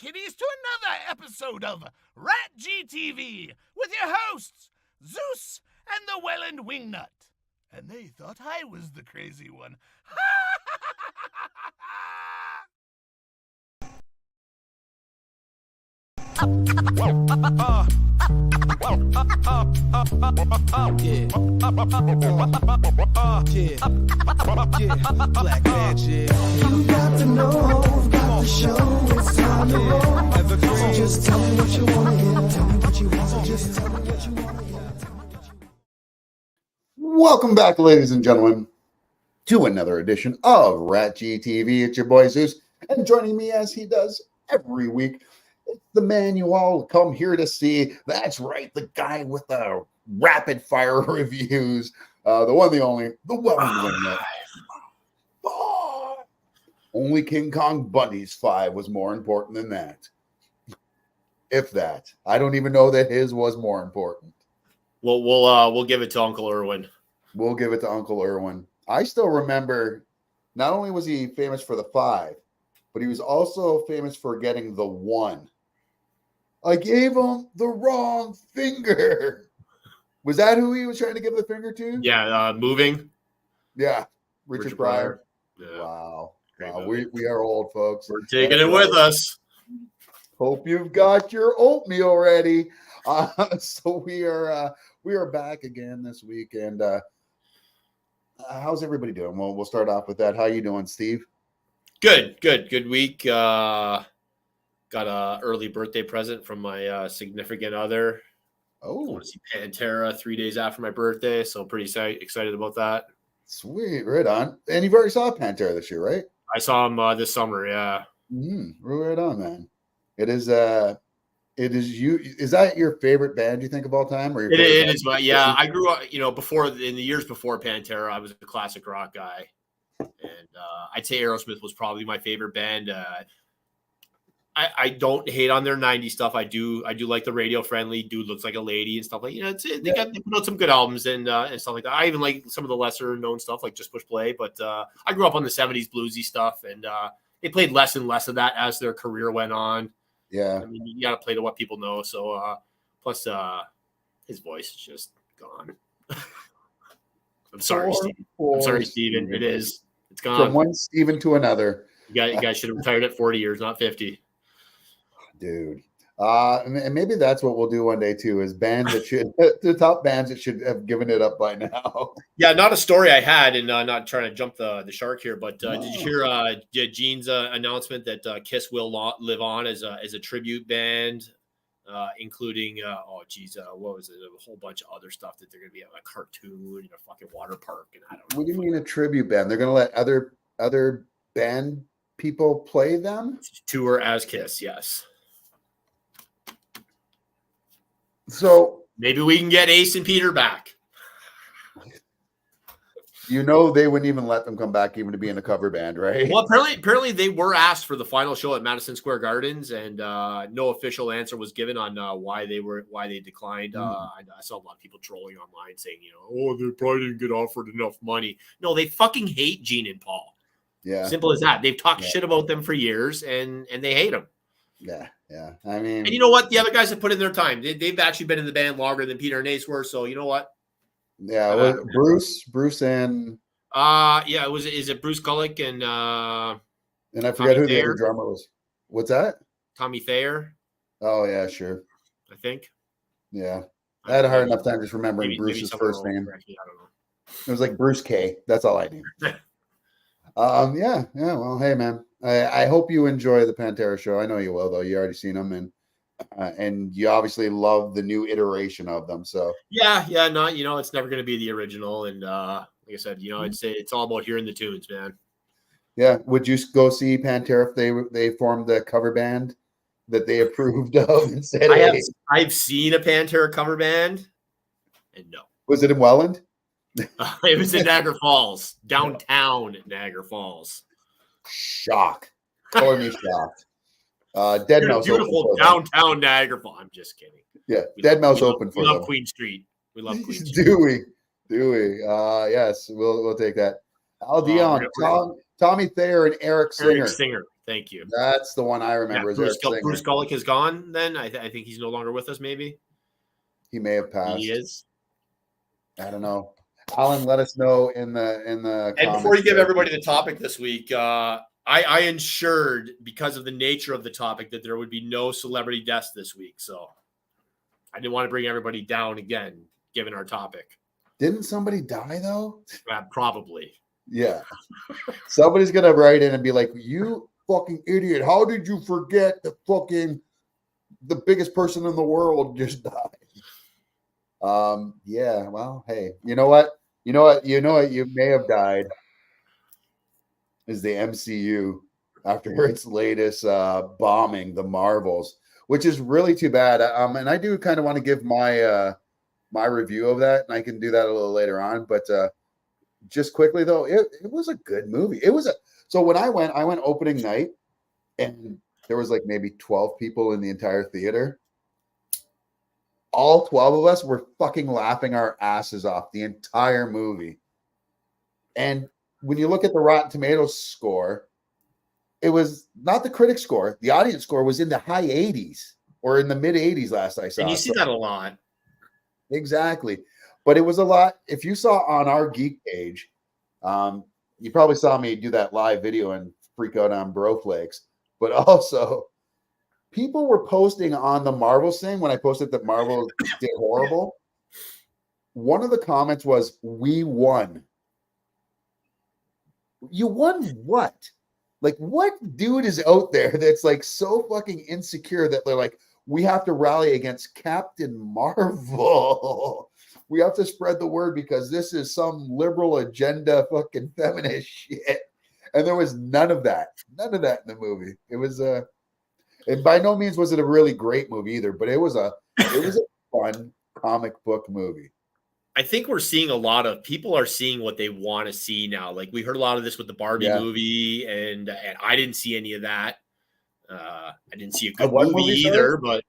kitties, to another episode of RatG TV with your hosts, Zeus and the Wellandwingnut. And they thought I was the crazy one. Black magic. You got to know, got to show, it's time to roll. So just tell me what you want to hear. Tell me what you want, so just tell me what you want to hear. Welcome back, ladies and gentlemen, to another edition of RatG TV. It's your boy Zeus, and joining me as he does every week, it's the man you all come here to see. That's right, the guy with the rapid fire reviews, the one, the only, the Wellandwingnut. Only King Kong Bundy's 5 was more important than that. If that. I don't even know that his was more important. Well, we'll give it to Uncle Irwin. We'll give it to Uncle Irwin. I still remember, not only was he famous for the 5, but he was also famous for getting the 1. I gave him the wrong finger. Was that who he was trying to give the finger to? Yeah, moving. Yeah, Richard Pryor. Yeah. Wow. We are old, folks. We're taking it with us. Hope you've got your oatmeal ready. So we are back again this week, and how's everybody doing? Well, we'll start off with that. How you doing, Steve? Good week. Got a early birthday present from my significant other. I Oh, want to see Pantera 3 days after my birthday, so pretty excited about that. sweet, right on. And you've already saw Pantera this year, right? I saw him this summer. Yeah. Right on, man. It is you. Is that your favorite band you think of all time, or your It favorite is, but yeah, I grew up. Before in the years before Pantera, I was a classic rock guy, and I'd say Aerosmith was probably my favorite band. I don't hate on their '90s stuff. I do like the radio friendly "Dude Looks Like a Lady" and stuff like. They put out some good albums and stuff like that. I even like some of the lesser known stuff like Just Push Play. But I grew up on the '70s bluesy stuff, and they played less and less of that as their career went on. Yeah. I mean, you got to play to what people know. So plus his voice is just gone. I'm sorry, Steve. I'm sorry, Steven. It is. It's gone. From one Steven to another. You guys should have retired at 40 years, not 50. Dude. And maybe that's what we'll do one day too, is bands that should the top bands that should have given it up by now. Yeah, not a story I had, and not trying to jump the shark here, but did you hear Gene's announcement that Kiss will live on as a tribute band, including what was it? A whole bunch of other stuff that they're going to be at a cartoon and a fucking water park, and I don't know. What do you mean a tribute band? They're going to let other band people play them? Tour as Kiss, yes. So maybe we can get Ace and Peter back. They wouldn't even let them come back even to be in a cover band, right? Well, apparently they were asked for the final show at Madison Square Gardens, and no official answer was given on why they declined. I saw a lot of people trolling online saying, they probably didn't get offered enough money. No, they fucking hate Gene and Paul. Yeah, simple as that. They've talked shit about them for years, and they hate them. Yeah. I mean, and you know what? The other guys have put in their time. They've actually been in the band longer than Peter and Ace were. So you know what? Yeah, Bruce and is it Bruce Kulick and I forget who the other drummer was. What's that? Tommy Thayer. Oh yeah, sure. I think. Yeah, I had a hard enough time just remembering Bruce's first name. Correctly, I don't know. It was like Bruce K. That's all I knew. Yeah. Well, hey man, I hope you enjoy the Pantera show. I know you will, though. You already seen them, and you obviously love the new iteration of them. So yeah. No, it's never going to be the original, and like I said, it's all about hearing the tunes, man. Yeah. Would you go see Pantera if they formed the cover band that they approved of instead? I've seen a Pantera cover band, and no. Was it in Welland? It was in Niagara Falls, downtown Niagara Falls. Shock. Totally me shocked. Dead Mouse. Beautiful downtown Niagara Falls. I'm just kidding. Yeah, Dead Mouse open for them. We love Queen Street. Do we? Yes, we'll take that. Al Dion, Tommy Thayer, and Eric Singer. Thank you. That's the one I remember. Yeah, Is Eric Bruce Singer. Gullick is gone. Then I think he's no longer with us. Maybe He may have passed. he is. I don't know. Alan, let us know in the And before you give everybody the topic this week, I ensured, because of the nature of the topic, that there would be no celebrity deaths this week. So I didn't want to bring everybody down again, given our topic. Didn't somebody die though? Probably. Yeah. Somebody's gonna write in and be like, "You fucking idiot! How did you forget the biggest person in the world just died?" Yeah. Well, hey, you know what? You may have died is the MCU after its latest bombing, the Marvels, which is really too bad. And I do kind of want to give my my review of that, and I can do that a little later on. But just quickly though, it was a good movie. So when I went opening night, and there was like maybe 12 people in the entire theater. All 12 of us were fucking laughing our asses off the entire movie. And when you look at the Rotten Tomatoes score, it was not the critic score. The audience score was in the high 80s or in the mid 80s last I saw. And you see that a lot. Exactly. But it was a lot. If you saw on our Geek page, you probably saw me do that live video and freak out on Broflakes. But also, people were posting on the Marvel thing when I posted that Marvel did horrible. One of the comments was, "We won." You won what? Like, what dude is out there that's like so fucking insecure that they're like, we have to rally against Captain Marvel. We have to spread the word because this is some liberal agenda fucking feminist shit. And there was none of that. None of that in the movie. It was and by no means was it a really great movie either, but it was a fun comic book movie. I think we're seeing a lot of people are seeing what they want to see now. Like we heard a lot of this with the Barbie movie, and I didn't see any of that. I didn't see a good movie either. But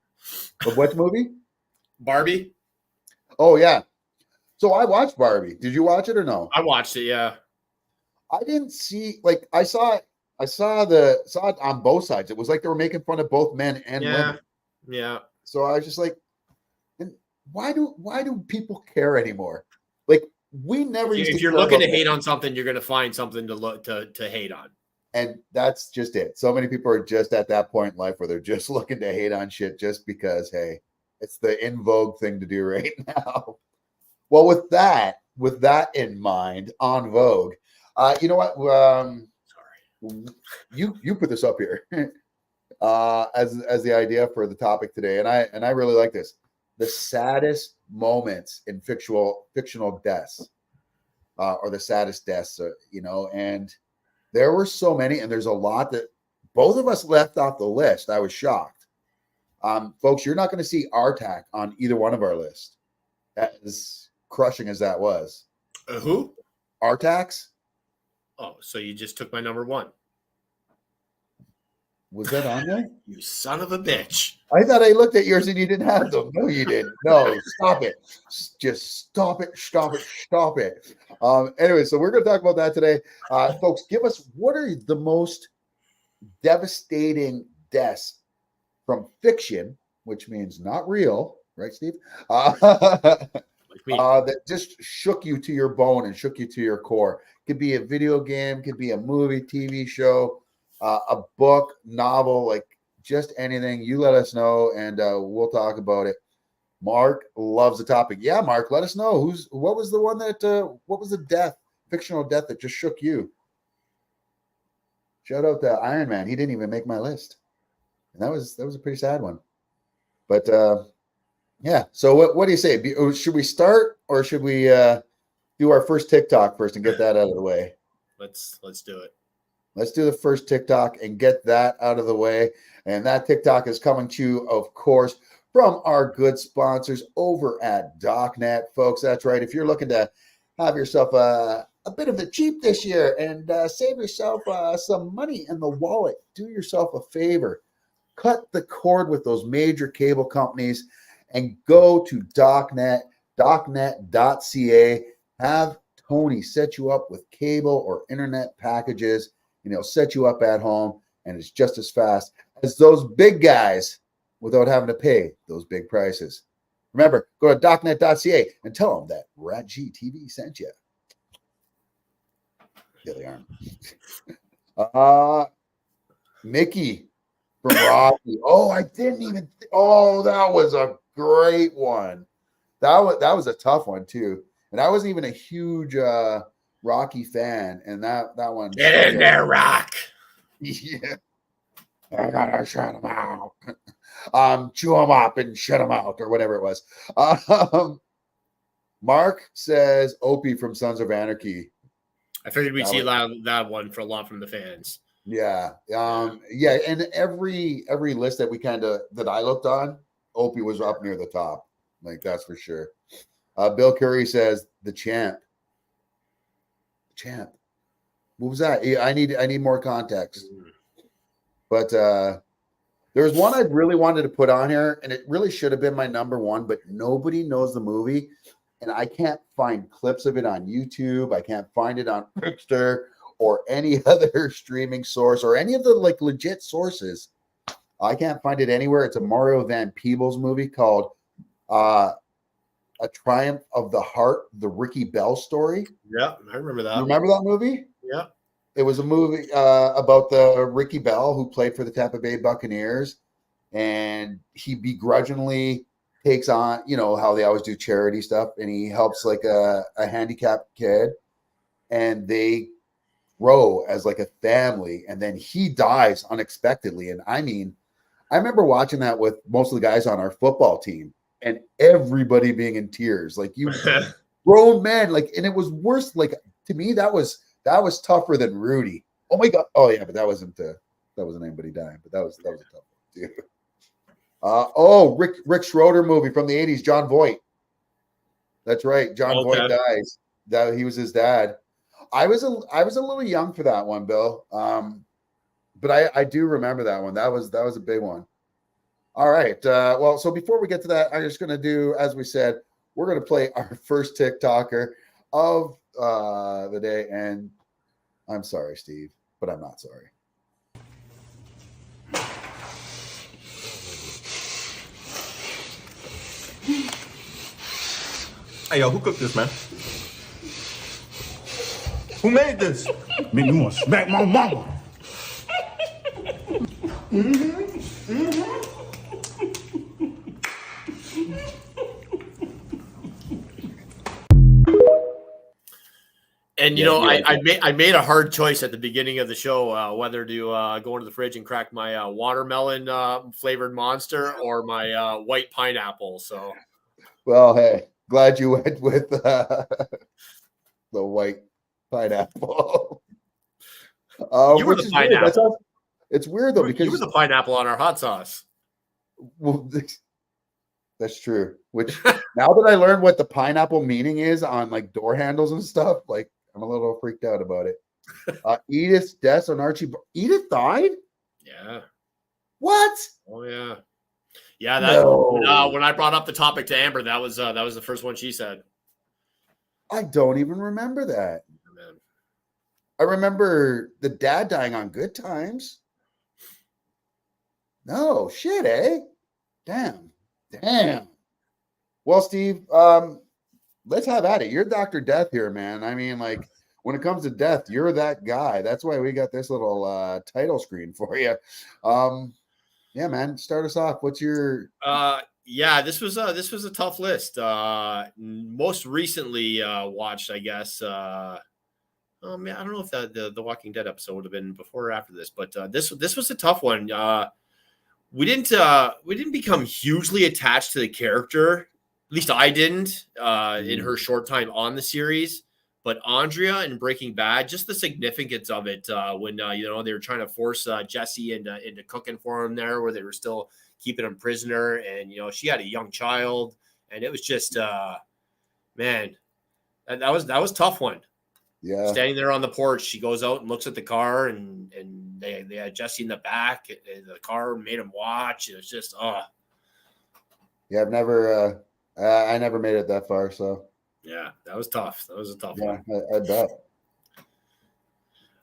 of what movie? Barbie. Oh yeah. So I watched Barbie. Did you watch it or no? I watched it. Yeah. I didn't see I saw it on both sides. It was like they were making fun of both men and women. Yeah. So I was just like, why do people care anymore? Like we never used to. If you're looking to hate on something, you're going to find something to look to hate on. And that's just it. So many people are just at that point in life where they're just looking to hate on shit just because, hey, it's the in vogue thing to do right now. Well, with that in mind, on Vogue, you know what? Sorry, you put this up here as the idea for the topic today, and I really like this: the saddest moments in fictional deaths, or the saddest deaths, and there were so many, and there's a lot that both of us left off the list. I was shocked, folks. You're not going to see RTAC on either one of our lists. As crushing as that was. Who? RTAX. Oh, so you just took my number one. Was that on there? You son of a bitch. I thought I looked at yours and you didn't have them. No, you didn't. No, stop it. Just stop it. Stop it. Stop it. Anyway, so we're going to talk about that today. Folks, give us, what are the most devastating deaths from fiction, which means not real, right, Steve? That just shook you to your bone and shook you to your core. Could be a video game, could be a movie, TV show, a book, novel, like just anything. You let us know, and we'll talk about it. Mark loves the topic. Yeah, Mark, let us know what was the one that what was the fictional death that just shook you? Shout out to Iron Man. He didn't even make my list, and that was a pretty sad one. But yeah. So what do you say? Should we start, or should we do our first TikTok first and get that out of the way? Let's do it. Let's do the first TikTok and get that out of the way. And that TikTok is coming to you, of course, from our good sponsors over at DocNet, folks. That's right. If you're looking to have yourself a bit of the cheap this year and save yourself some money in the wallet, do yourself a favor. Cut the cord with those major cable companies and go to DocNet, docnet.ca. Have Tony set you up with cable or internet packages, and he'll set you up at home and it's just as fast as those big guys without having to pay those big prices. Remember, go to docnet.ca and tell them that RatG TV sent you. Yeah, they aren't. Mickey from Rocky. Oh, I didn't even. That was a great one. That was a tough one too. And I wasn't even a huge Rocky fan, and that one. Get in there, Rock. Yeah, I gotta shut him out. Chew him up and shut him out, or whatever it was. Mark says Opie from Sons of Anarchy. I figured we'd see that one for a lot from the fans. Yeah. Yeah. And every list that I looked on, Opie was up near the top. Like, that's for sure. Bill Curry says the champ. What was that? I need more context. But there's one I really wanted to put on here, and it really should have been my number one, but nobody knows the movie, and I can't find clips of it on YouTube. I can't find it on Pixar or any other streaming source or any of the like legit sources. I can't find it anywhere. It's a Mario Van Peebles movie called A Triumph of the Heart, the Ricky Bell story. Yeah, I remember that. You remember that movie? Yeah. It was a movie about the Ricky Bell who played for the Tampa Bay Buccaneers, and he begrudgingly takes on, how they always do charity stuff, and he helps like a handicapped kid, and they grow as like a family, and then he dies unexpectedly. And I mean, I remember watching that with most of the guys on our football team, and everybody being in tears, like you grown men, like, and it was worse. Like, to me, that was tougher than Rudy. Oh my God. Oh yeah, but that wasn't anybody dying, but that was a tough one too. Rick Schroeder movie from the 80s, John Voight. That's right. John Voight dies. That he was his dad. I was a little young for that one, Bill. But I do remember that one. That was a big one. All right. Well, so before we get to that, I'm just going to do, as we said, we're going to play our first TikToker of the day. And I'm sorry, Steve, but I'm not sorry. Hey, yo, who cooked this, man? Who made this? Man, you want to smack my mama. And I made a hard choice at the beginning of the show whether to go into the fridge and crack my watermelon flavored monster or my white pineapple. So, well, hey, glad you went with the white pineapple. You were the pineapple. It's weird though, because you were the pineapple on our hot sauce. Well, that's true. Which now that I learned what the pineapple meaning is on like door handles and stuff, like I'm a little freaked out about it. Edith's death on Archie. Edith died? Yeah. What? Oh yeah. Yeah. That when I brought up the topic to Amber, that was the first one she said. I don't even remember that. Man. I remember the dad dying on Good Times. No shit, eh? Damn. Well, Steve, let's have at it. You're Dr. Death here, man. I mean, like, when it comes to death, you're that guy. That's why we got this little title screen for you. Yeah, man. Start us off. What's your yeah, this was a tough list. Most recently watched, I guess. Oh man, I don't know if the Walking Dead episode would have been before or after this, but this was a tough one. We didn't become hugely attached to the character. At least I didn't in her short time on the series. But Andrea in Breaking Bad, just the significance of it when they were trying to force Jesse into cooking for him there, where they were still keeping him prisoner, and she had a young child, and it was just man, that was a tough one. Yeah, standing there on the porch, she goes out and looks at the car, and they had Jesse in the back. The car made him watch. It was just yeah. I never made it that far, so yeah, that was tough. That was a tough one. one. I bet.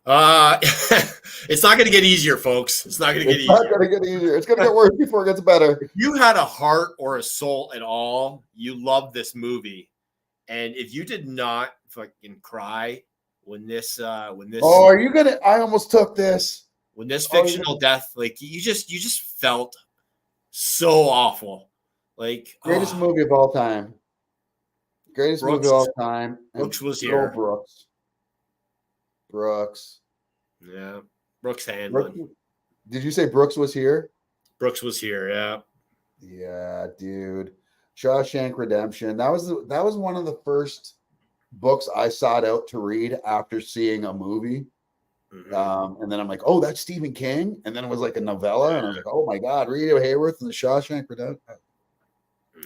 It's not going to get easier, folks. It's not going to get It's not easier. going to get easier. It's going to get worse before it gets better. If you had a heart or a soul at all, you loved this movie. And if you did not fucking cry when this Oh, are you gonna? I almost took this. when this fictional death, like you just felt so awful. Like Greatest movie of all time. Greatest movie of all time. Brooks was Go here. Brooks. Yeah. Brooks Hanlon. Did you say Brooks was here? Brooks was here, yeah. Yeah, dude. Shawshank Redemption. That was one of the first books I sought out to read after seeing a movie. Mhm. And then I'm like, oh, that's Stephen King. And then it was like a novella, and I was like, oh my god, Rita Hayworth and the Shawshank Redemption.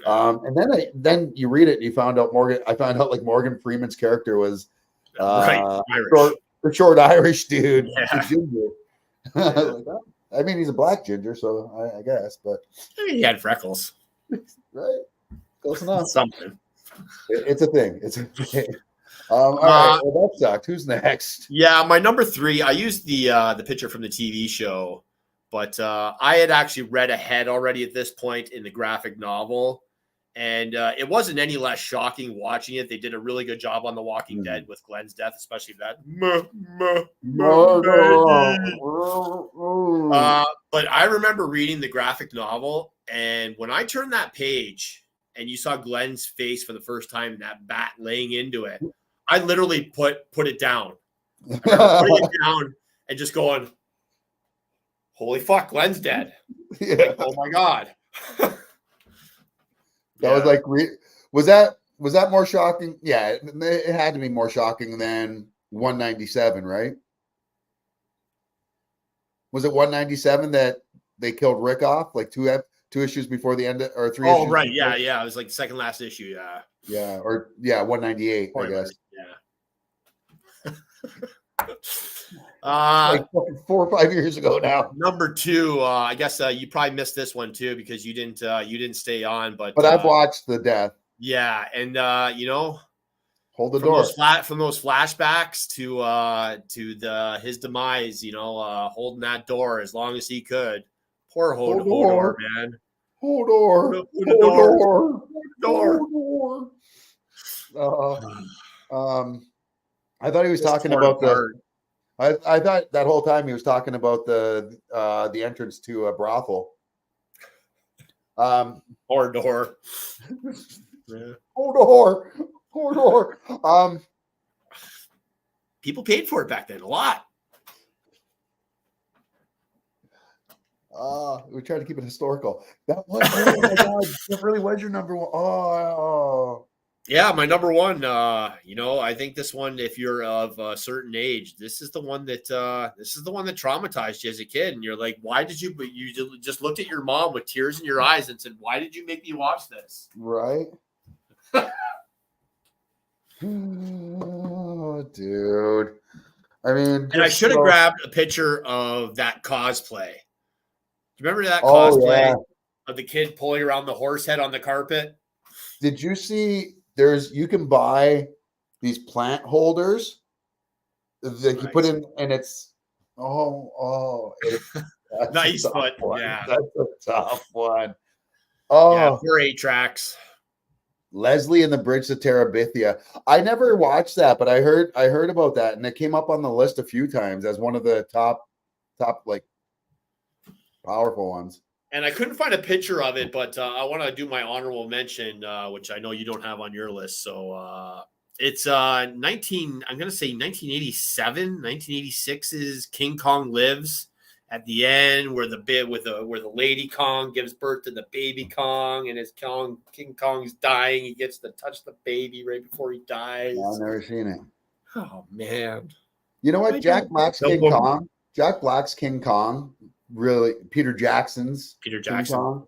And then you read it and you found out I found out like Morgan Freeman's character was Right, Irish. short Irish dude. Yeah. Ginger. Like, oh, I mean, he's a black ginger, so I guess, but He had freckles. right, close enough. Something. It's a thing. It's a thing. All right, well, that sucked. Who's next? Yeah, my number 3. I used the picture from the TV show, but I had actually read ahead already at this point in the graphic novel, and it wasn't any less shocking watching it. They did a really good job on The Walking Dead with Glenn's death, especially that. But I remember reading the graphic novel, and when I turned that page and you saw Glenn's face for the first time, and that bat laying into it, I literally put it down. I remember putting it down and just going, "Holy fuck, Glenn's dead!" Yeah. Like, oh my god. That was like, was that more shocking? Yeah, it had to be more shocking than 197, right? Was it 197 that they killed Rick off like two issues before the end or 3 issues? Oh right, yeah. It was like the second last issue, yeah. Yeah, or 198, I guess. Yeah. Like 4 or 5 years ago now. Number 2, I guess you probably missed this one too because you didn't stay on, but I've watched the death. Yeah, and Hold the door. From those flashbacks to his demise, holding that door as long as he could. Poor Hodor, man. Hodor. I thought he was talking about I thought that whole time he was talking about the entrance to a brothel. Hodor. Yeah. Hodor. People paid for it back then a lot. We tried to keep it historical. That was, oh my god, that really was your number one. Oh. Yeah, my number 1. I think this one, if you're of a certain age, this is the one that traumatized you as a kid, and you're like, why did you? But you just looked at your mom with tears in your eyes and said, "Why did you make me watch this?" Right. Oh, dude. I mean, And I should have grabbed a picture of that cosplay. Do you remember that cosplay of the kid pulling around the horse head on the carpet? Did you see? You can buy these plant holders that you put in, and it's Nice, but yeah, that's a tough one. Oh, yeah, 4 8-tracks. Leslie and the Bridge to Terabithia. I never watched that, but I heard about that, and it came up on the list a few times as one of the top like powerful ones. And I couldn't find a picture of it, but I want to do my honorable mention, which I know you don't have on your list. So it's 1987, 1986's King Kong Lives. At the end, where the Lady Kong gives birth to the baby Kong, and King Kong's dying, he gets to touch the baby right before he dies. Yeah, I've never seen it. Oh man! You know what? Jack Black's King Kong. Really, Peter Jackson King Kong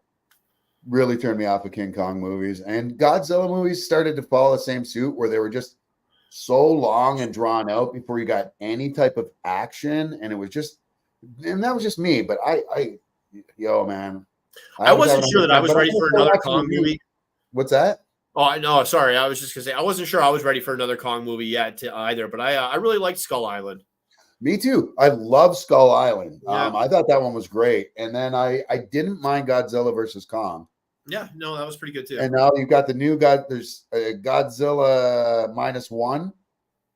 really turned me off of King Kong movies, and Godzilla movies started to follow the same suit where they were just so long and drawn out before you got any type of action, and it was just. And that was just me, but man. I wasn't sure that I was ready for another Kong movie. What's that? Oh, no, sorry. I was just going to say, I wasn't sure I was ready for another Kong movie yet either, but I really liked Skull Island. Me too. I love Skull Island. Yeah. I thought that one was great. And then I didn't mind Godzilla versus Kong. Yeah, no, that was pretty good too. And now you've got the new there's Godzilla -1,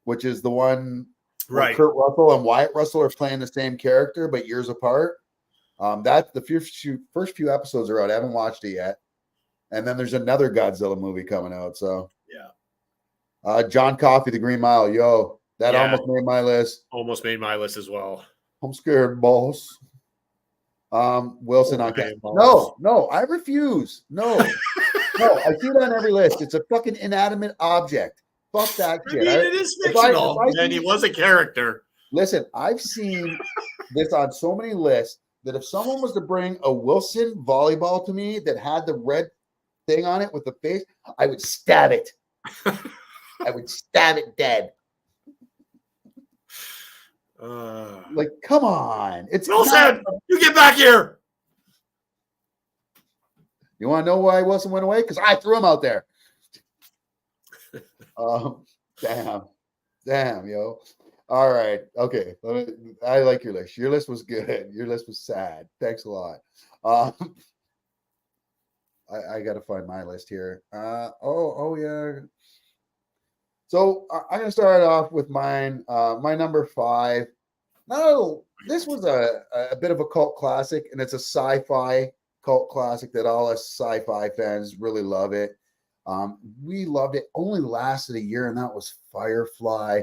which is the one where Right. Kurt Russell and Wyatt Russell are playing the same character but years apart. That the first few episodes are out. I haven't watched it yet. And then there's another Godzilla movie coming out. So yeah. John Coffey, The Green Mile. Yo, that Yeah. almost made my list. Almost made my list as well. I'm scared, boss. Wilson Oh, on man, No, I refuse. No, no, I see it on every list. It's a fucking inanimate object. Fuck that I shit. mean, it is fictional, and he was a character. Listen, I've seen this on so many lists that if someone was to bring a Wilson volleyball to me that had the red thing on it with the face, I would stab it. I would stab it dead. Like, come on. It's Wilson, you get back here. You want to know why Wilson went away? Because I threw him out there. Damn, yo. All right. Okay. I like your list. Your list was good. Your list was sad. Thanks a lot. I got to find my list here. Oh, yeah. So I'm going to start off with mine. My number 5. No, this was a bit of a cult classic, and it's a sci-fi cult classic that all us sci-fi fans really love it. We loved it. Only lasted a year, and that was Firefly.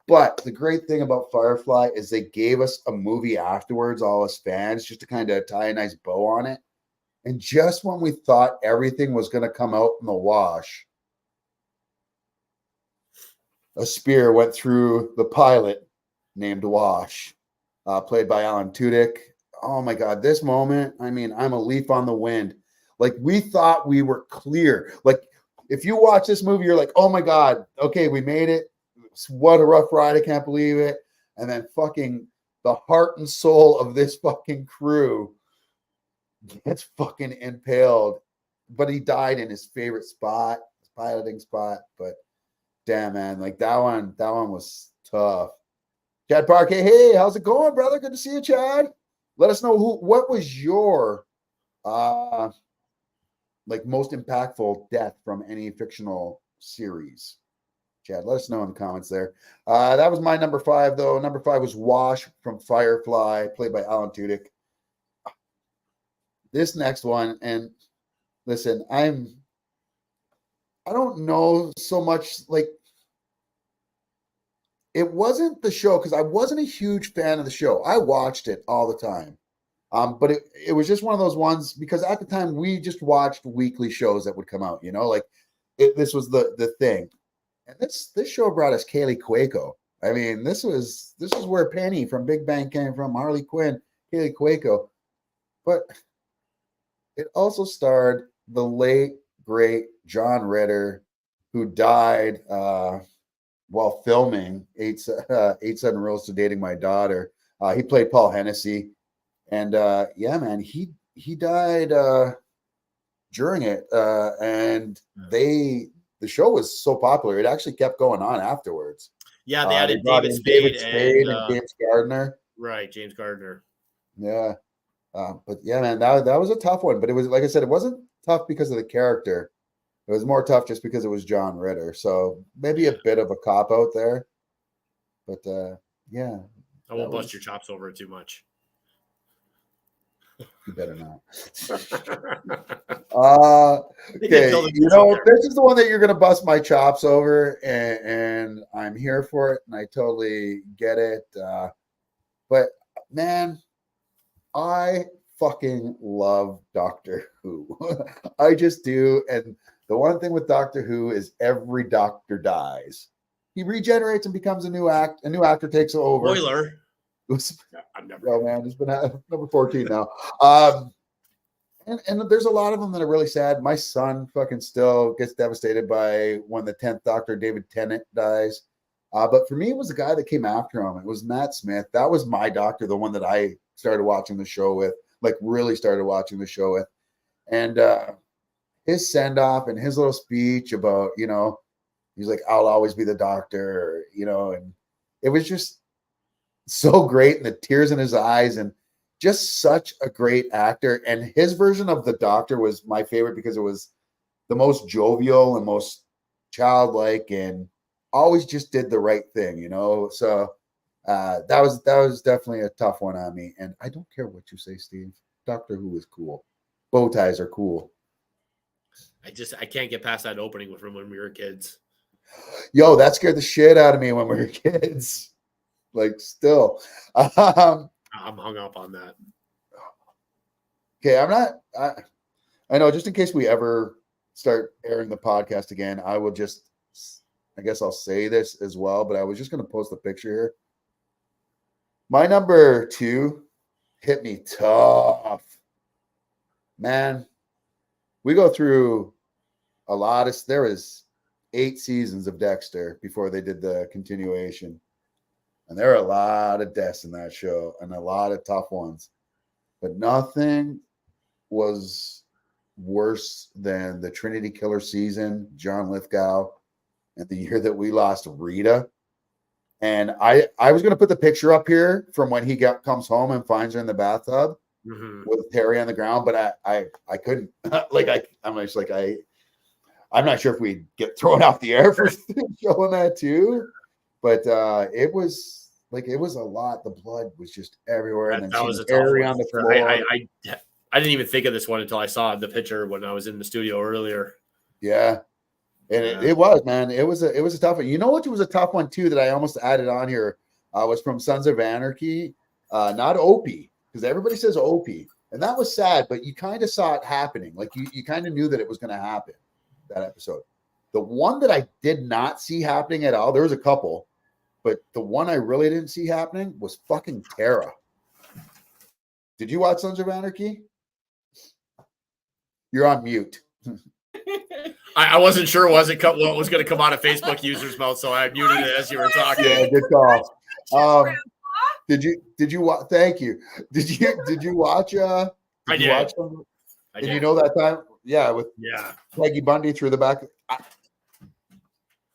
But the great thing about Firefly is they gave us a movie afterwards, all us fans, just to kind of tie a nice bow on it. And just when we thought everything was going to come out in the wash, a spear went through the pilot named Wash, played by Alan Tudyk. Oh my God, this moment, I mean, I'm a leaf on the wind. Like, we thought we were clear. Like, if you watch this movie, you're like, oh my God, okay, we made it. What a rough ride. I can't believe it. And then fucking the heart and soul of this fucking crew gets fucking impaled. But he died in his favorite spot, his piloting spot. But damn, man, like that one was tough. Chad Parker, hey, how's it going, brother? Good to see you, Chad. Let us know what was your like most impactful death from any fictional series. Chad, let us know in the comments there. That was my number 5, though. Number 5 was Wash from Firefly, played by Alan Tudyk. This next one, and listen, I don't know so much, like, it wasn't the show, because I wasn't a huge fan of the show. I watched it all the time. But it was just one of those ones, because at the time we just watched weekly shows that would come out, you know, like this was the thing. And this show brought us Kaylee Cuoco. I mean, this is where Penny from Big Bang came from, Harley Quinn, Kaylee Cuoco. But it also starred the late, great John Ritter, who died while filming Eight Sudden Rules to Dating My Daughter. He played Paul Hennessy. And yeah, man, he died during it. And the show was so popular, it actually kept going on afterwards. Yeah, they added David Spade and James Gardner. Right, James Gardner. Yeah. But yeah, man, that was a tough one. But it was, like I said, it wasn't tough because of the character. It was more tough just because it was John Ritter. So maybe a bit of a cop out there. But yeah. I won't bust your chops over it too much. You better not. Okay, you know, this is the one that you're going to bust my chops over, and I'm here for it, and I totally get it. But man, I fucking love Doctor Who. I just do. And the one thing with Doctor Who is every doctor dies. He regenerates and becomes a new actor takes over. Spoiler. I'm never. Oh man, it's been number 14 now. And there's a lot of them that are really sad. My son fucking still gets devastated by when the 10th Doctor, David Tennant, dies. But for me, it was the guy that came after him. It was Matt Smith. That was my doctor, the one that I started watching the show with, like really started watching the show with. And his send-off and his little speech about, you know, he's like, I'll always be the doctor, you know, and it was just, so great, and the tears in his eyes, and just such a great actor. And his version of the Doctor was my favorite because it was the most jovial and most childlike, and always just did the right thing, you know. So that was definitely a tough one on me. And I don't care what you say, Steve. Doctor Who is cool. Bow ties are cool. I can't get past that opening from when we were kids. Yo, that scared the shit out of me when we were kids. Like, still. I'm hung up on that. Okay, I know, just in case we ever start airing the podcast again, I guess I'll say this as well, but I was just going to post a picture here. My number 2 hit me tough. Man, we go through a lot of, there was 8 seasons of Dexter before they did the continuation. And there are a lot of deaths in that show and a lot of tough ones. But nothing was worse than the Trinity Killer season, John Lithgow, and the year that we lost Rita. And I was going to put the picture up here from when he comes home and finds her in the bathtub with Terry on the ground, but I couldn't. I'm not sure if we'd get thrown off the air for showing that too. But it was a lot. The blood was just everywhere, and then that was a Terry tough on the one. floor. I didn't even think of this one until I saw the picture when I was in the studio earlier. Yeah. And it was, man. It was a tough one. You know what was a tough one too that I almost added on here was from Sons of Anarchy, not Opie, because everybody says Opie, and that was sad, but you kind of saw it happening. Like you kind of knew that it was going to happen, that episode. The one that I did not see happening at all, there was a couple, but the one I really didn't see happening was fucking Tara. Did you watch Sons of Anarchy? You're on mute. I wasn't sure what was going to come out of Facebook users' mouth, so I muted it as you were talking. Yeah, good call. Did you watch? Thank you. Did you watch? I did. Watch them? Did you know that time? Yeah, with Peggy Bundy through the back.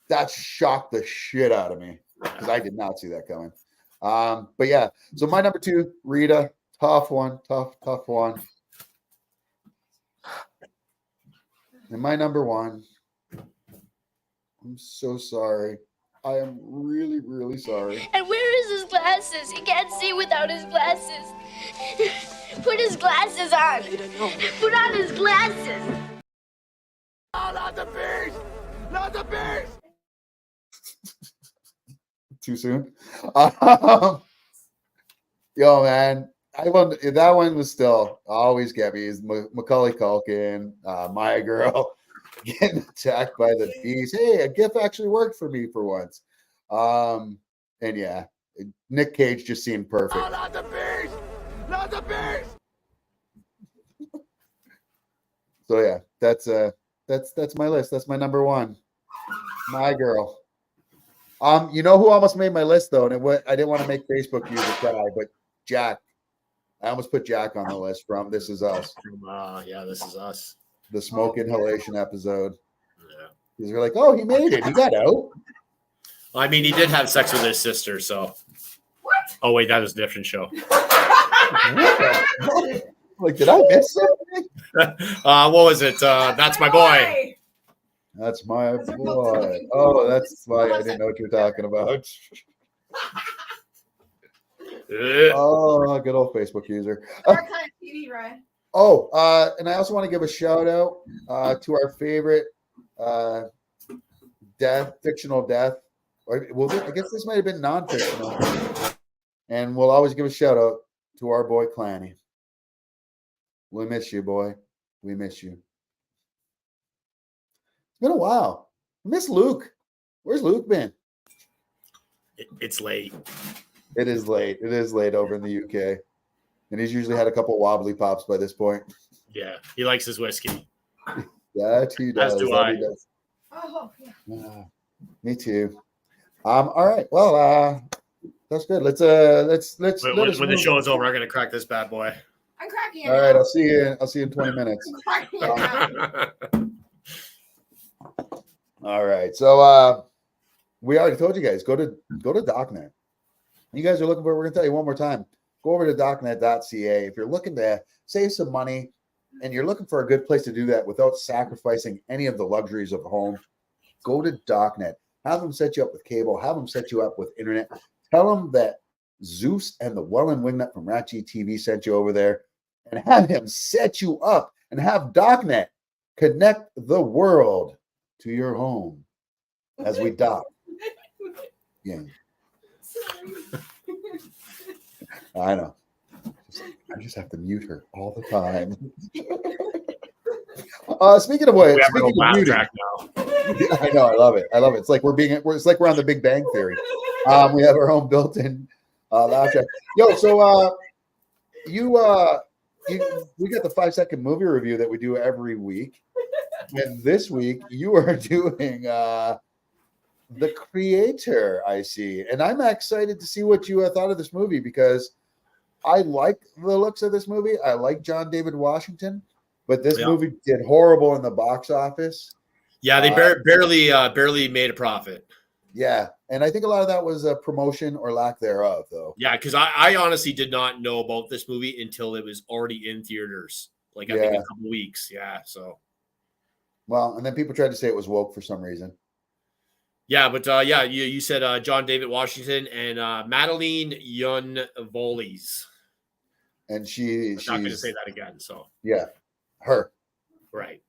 That shocked the shit out of me because I did not see that coming. But yeah, so my number 2, Rita, tough one. And my number 1, I'm so sorry. I am really, really sorry. And where is his glasses? He can't see without his glasses. Put his glasses on. Put on his glasses. Oh, not the beast! Not the beast! Too soon? Yo, man. That one was still always get me. Is Macaulay Culkin, my girl, getting attacked by the bees. Hey, a gift actually worked for me for once. And yeah, Nick Cage just seemed perfect. Oh, not the beast! Not the beast! So yeah, that's my list. That's my number 1. My girl. You know who almost made my list though, and I didn't want to make Facebook users cry, but Jack. I almost put Jack on the list from This Is Us. Yeah, This Is Us. The smoke inhalation episode. Yeah. Because they're like, oh, he made it. He got out. I mean, he did have sex with his sister, so. What? Oh, wait, that was a different show. Like, did I miss something? What was it? That's my boy. That's my boy. Oh, that's why I didn't know what you're talking about. Oh, good old Facebook user. What kind of TV, Ryan? Oh, I also want to give a shout out to our favorite fictional death. Well, I guess this might have been non-fictional. And we'll always give a shout out to our boy Clanny. We miss you, boy. We miss you. It's been a while. I miss Luke. Where's Luke been? It's late. It is late. It is late over in the UK. And he's usually had a couple wobbly pops by this point. Yeah, he likes his whiskey. That he does. As do I. Oh, yeah. Me too. All right. Well, that's good. Let's when the show is over, I'm gonna crack this bad boy. I'm cracking it. All right, I'll see you in 20 minutes. I'm cracking it now. All right. So we already told you guys, go to DocNet. you guys are looking for, we're going to tell you one more time, go over to docnet.ca. If you're looking to save some money and you're looking for a good place to do that without sacrificing any of the luxuries of home, go to DocNet. Have them set you up with cable. Have them set you up with internet. Tell them that Zeus and the Wellandwingnut from RatG TV sent you over there, and have him set you up and have DocNet connect the world to your home as we dock. Yeah, I know. I just have to mute her all the time. Speaking of what, We have speaking a of muting, track now. yeah, I know, I love it. I love it. It's like it's like we're on the Big Bang Theory. We have our own built-in laugh track. Yo, so we got the 5-second movie review that we do every week, and this week you are doing The Creator. I see, and I'm excited to see what you thought of this movie because I like the looks of this movie. I like John David Washington, but this movie did horrible in the box office. Yeah, they barely made a profit. Yeah, and I think a lot of that was a promotion or lack thereof, though. Yeah, because I honestly did not know about this movie until it was already in theaters. Like I think a couple weeks. Yeah, so. Well, and then people tried to say it was woke for some reason. Yeah, but you said John David Washington and Madeline Yun Volleys. And she's not going to say that again. So yeah, her. Right.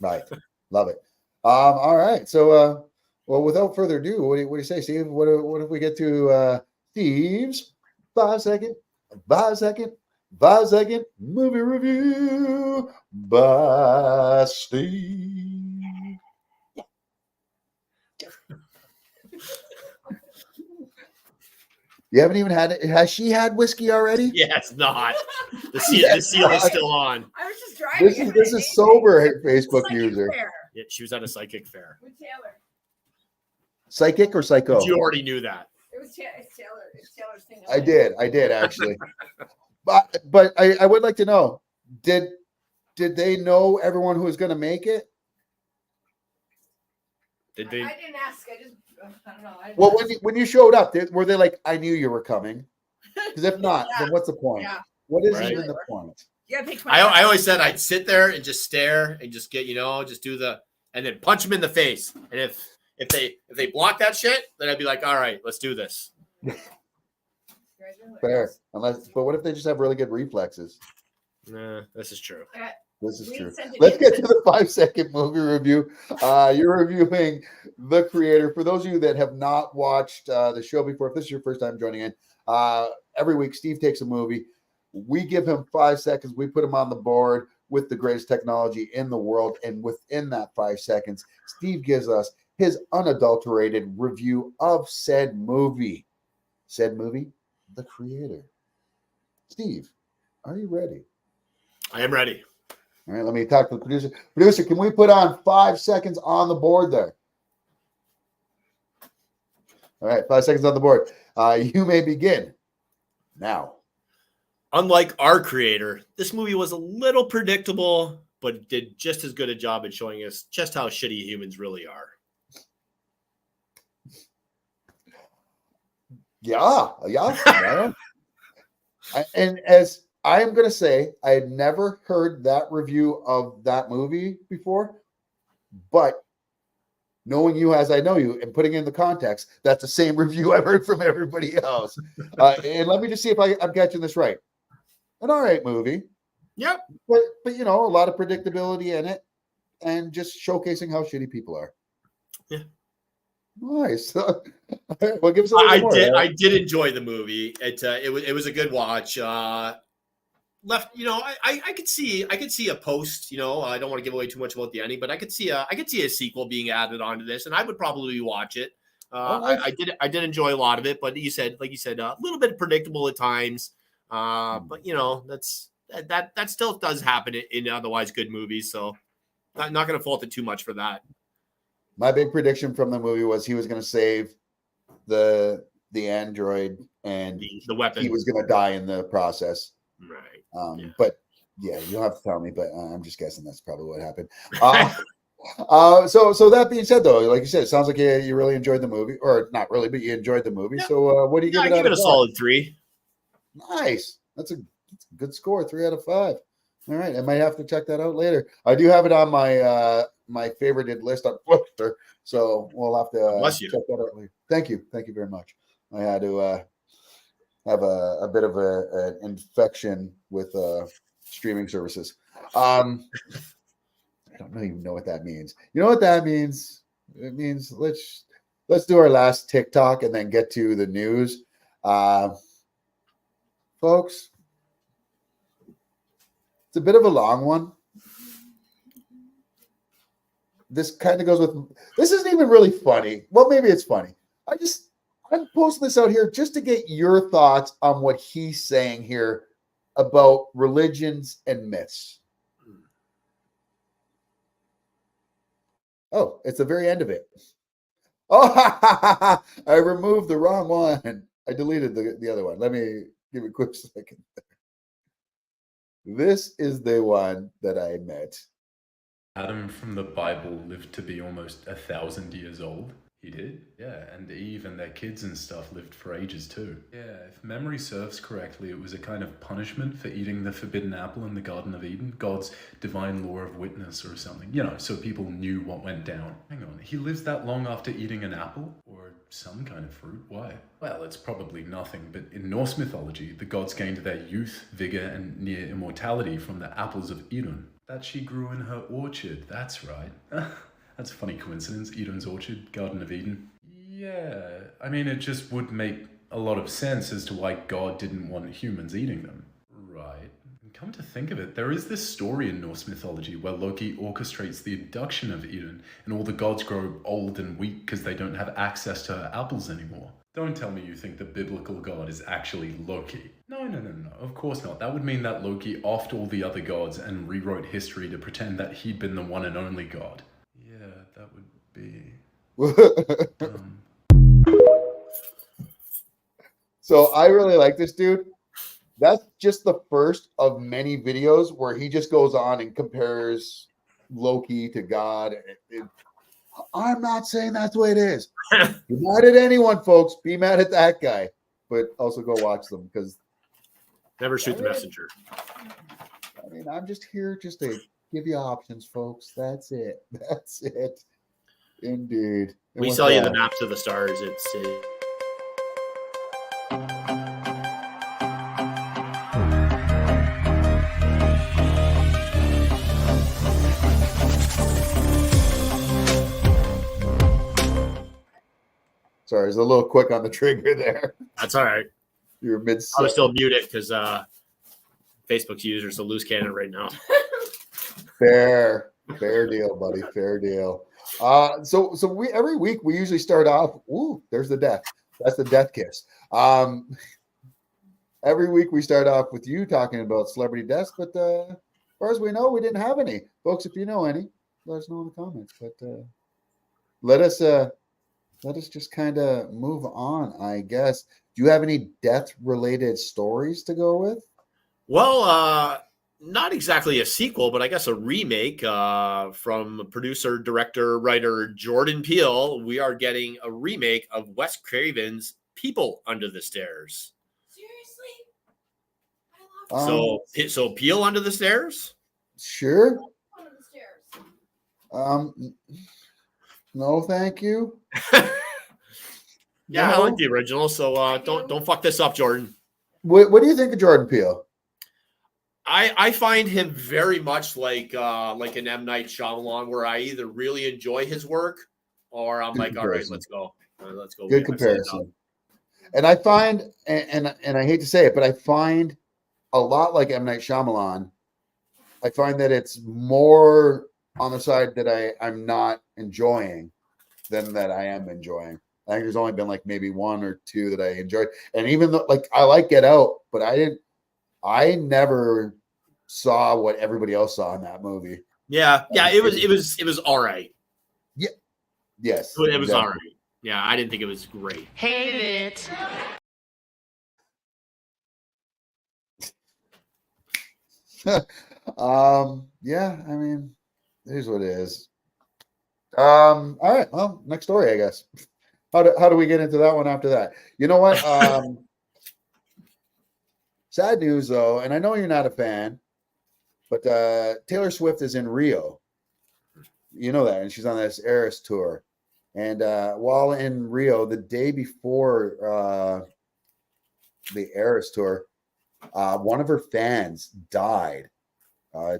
Love it. All right. So well, without further ado, what do you say, Steve? What if we get to Steve's 5-second movie review by Steve? You haven't even had it. Has she had whiskey already? Yeah, it's not. The seal is still on. I was just driving. This is sober Facebook user. Yeah, she was at a psychic fair. With Taylor. Psychic or psycho? But you already knew that. It was Taylor. It's Taylor's thing. I did actually. but I would like to know, did they know everyone who was going to make it? Did they? I didn't ask. I don't know. Well, when you showed up, were they like, I knew you were coming? Because if not, then what's the point? Yeah. What is even the point? You gotta pay 20. I always said I'd sit there and just stare and just get, just do and then punch them in the face. And if they block that shit, then I'd be like, all right, let's do this. Fair. But what if they just have really good reflexes? Nah, this is true. This is true. Let's get to the 5-second movie review. You're reviewing The Creator. For those of you that have not watched the show before, if this is your first time joining in, every week Steve takes a movie. We give him 5 seconds. We put him on the board with the greatest technology in the world. And within that 5 seconds, Steve gives us his unadulterated review of said movie. Said movie, The Creator. Steve, are you ready? I am ready. All right, let me talk to the producer. Producer, can we put on 5 seconds on the board there? All right, 5 seconds on the board. You may begin now. Unlike Our Creator, this movie was a little predictable, but did just as good a job at showing us just how shitty humans really are. Yeah. And as I am going to say, I had never heard that review of that movie before, but knowing you as I know you and putting in the context, that's the same review I've heard from everybody else. And let me just see if I'm catching this right. An all right movie. Yep. But a lot of predictability in it and just showcasing how shitty people are. Yeah. Nice. Well, give us a little more. I did enjoy the movie. It was a good watch. I could see a post. I don't want to give away too much about the ending, but I could see a sequel being added onto this, and I would probably watch it. Nice. I did enjoy a lot of it, but like you said, a little bit predictable at times. But that still does happen in otherwise good movies. So I'm not going to fault it too much for that. My big prediction from the movie was he was going to save the android and the weapon. He was going to die in the process. Right. But yeah, you don't have to tell me, but I'm just guessing that's probably what happened. So that being said, though, like you said, it sounds like you really enjoyed the movie, or not really, but you enjoyed the movie. Yeah. So what do you give I it give out it of a 5? solid 3. Nice. That's a good score. 3 out of 5. All right, I might have to check that out later. I do have it on my my favorited list on Twitter, so we'll have to Bless you. check that out later. Thank you very much. I had to have a bit of an infection with streaming services. I don't even know what that means. You know what that means? It means let's do our last TikTok and then get to the news, folks. It's a bit of a long one. This kind of goes with, this isn't even really funny. Well, maybe it's funny. I'm posting this out here just to get your thoughts on what he's saying here about religions and myths. Oh, it's the very end of it. Oh, I removed the wrong one. I deleted the other one. Let me give it a quick second. This is the one that I met. Adam from the Bible lived to be almost 1,000 years old. He did? Yeah, and Eve and their kids and stuff lived for ages too. Yeah, if memory serves correctly, it was a kind of punishment for eating the forbidden apple in the Garden of Eden, God's divine law of witness or something, so people knew what went down. Hang on, he lives that long after eating an apple? Or some kind of fruit? Why? Well, it's probably nothing, but in Norse mythology, the gods gained their youth, vigor, and near immortality from the apples of Eden. That she grew in her orchard, that's right. That's a funny coincidence, Eden's orchard, Garden of Eden. Yeah, I mean, it just would make a lot of sense as to why God didn't want humans eating them. Right. And come to think of it, there is this story in Norse mythology where Loki orchestrates the abduction of Eden, and all the gods grow old and weak because they don't have access to her apples anymore. Don't tell me you think the biblical god is actually Loki. No, of course not. That would mean that Loki offed all the other gods and rewrote history to pretend that he'd been the one and only god. Yeah, that would be... So I really like this dude. That's just the first of many videos where he just goes on and compares Loki to God. I'm not saying that's the way it is. Be mad at anyone, folks. Be mad at that guy. But also go watch them because... Never shoot the messenger. I mean, I'm just here just to give you options, folks. That's it. That's it. Indeed. We sell you the maps of the stars. It's Sorry, I was a little quick on the trigger there. That's all right. You're mid. I was still muted because Facebook's users a loose cannon right now. Fair deal, buddy. Fair deal. So we every week we usually start off. Ooh, there's the death. That's the death kiss. Every week we start off with you talking about celebrity deaths, but as far as we know, we didn't have any. Folks, if you know any, let us know in the comments. But let us just kind of move on, I guess. Do you have any death-related stories to go with? Well, not exactly a sequel, but I guess a remake from producer, director, writer Jordan Peele. We are getting a remake of Wes Craven's People Under the Stairs. Seriously? So Peele Under the Stairs? Sure. Under the stairs. No, thank you. Yeah, No. I like the original. So don't fuck this up, Jordan. What do you think of Jordan Peele? I find him very much like an M. Night Shyamalan, where I either really enjoy his work or I'm Good like, comparison. all right, let's go. Good comparison. And I find, and I hate to say it, but I find a lot like M. Night Shyamalan. I find that it's more on the side that I'm not enjoying than that I am enjoying. I think there's only been like maybe 1 or 2 that I enjoyed. And even though like I like Get Out, but I never saw what everybody else saw in that movie. Yeah, it was all right. Yeah. Yes. It was all right. Yeah, I didn't think it was great. Hated it. Yeah, I mean, here's what it is. All right. Well, next story, I guess. How do we get into that one after that? You know what? Sad news though, and I know you're not a fan, but Taylor Swift is in Rio. You know that, and she's on this Eras tour. And while in Rio, the day before the Eras tour, one of her fans died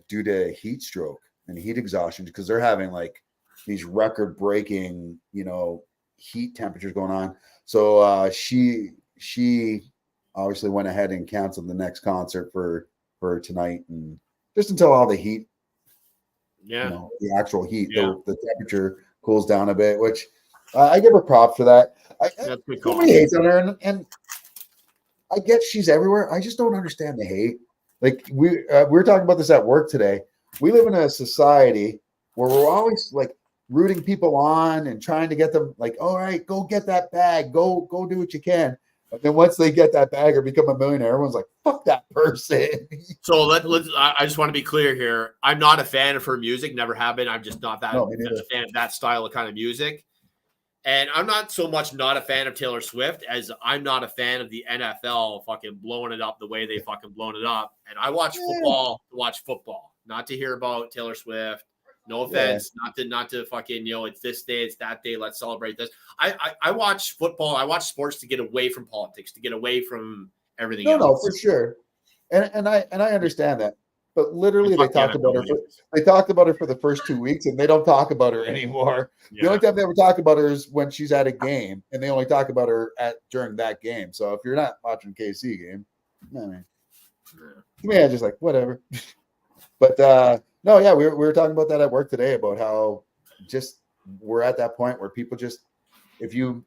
due to heat stroke and heat exhaustion because they're having like these record-breaking, heat temperatures going on. So she obviously went ahead and canceled the next concert for tonight, and just until all the heat, the actual heat, the temperature cools down a bit, which I give her props for that. Nobody hates on her, and I get she's everywhere. I just don't understand the hate. Like we were talking about this at work today. We live in a society where we're always like rooting people on and trying to get them like, all right, go get that bag, go do what you can. But then once they get that bag or become a millionaire, everyone's like, fuck that person. So I just want to be clear here. I'm not a fan of her music, never have been. I'm just not that a fan of that style of kind of music. And I'm not so much not a fan of Taylor Swift as I'm not a fan of the NFL fucking blowing it up the way they fucking blown it up. And I watch football to watch football, not to hear about Taylor Swift. No offense, not to fucking, it's this day, it's that day. Let's celebrate this. I watch football. I watch sports to get away from politics, to get away from everything else. No, for sure. And I understand that. But literally, they talked about her. They talked about her for the first 2 weeks, and they don't talk about her anymore. The only time they ever talk about her is when she's at a game, and they only talk about her during that game. So if you're not watching KC game, to me, I just like whatever. But no, yeah, we were talking about that at work today about how just we're at that point where people just if you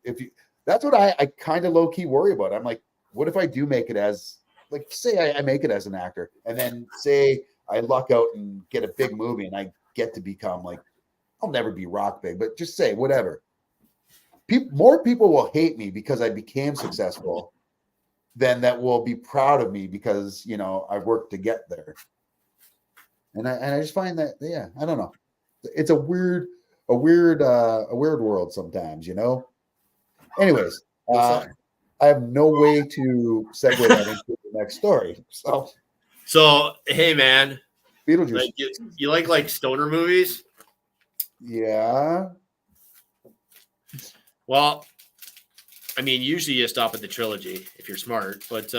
that's what I kind of low key worry about. I'm like, what if I do make it as like say I make it as an actor, and then say I luck out and get a big movie and I get to become like, I'll never be rock big, but just say whatever. More people will hate me because I became successful than that will be proud of me because I worked to get there. And I just find that I don't know, it's a weird world sometimes, Anyways, I have no way to segue that into the next story. So hey, man, Beetlejuice. Like, you like stoner movies? Yeah. Well, I mean, usually you stop at the trilogy if you're smart, but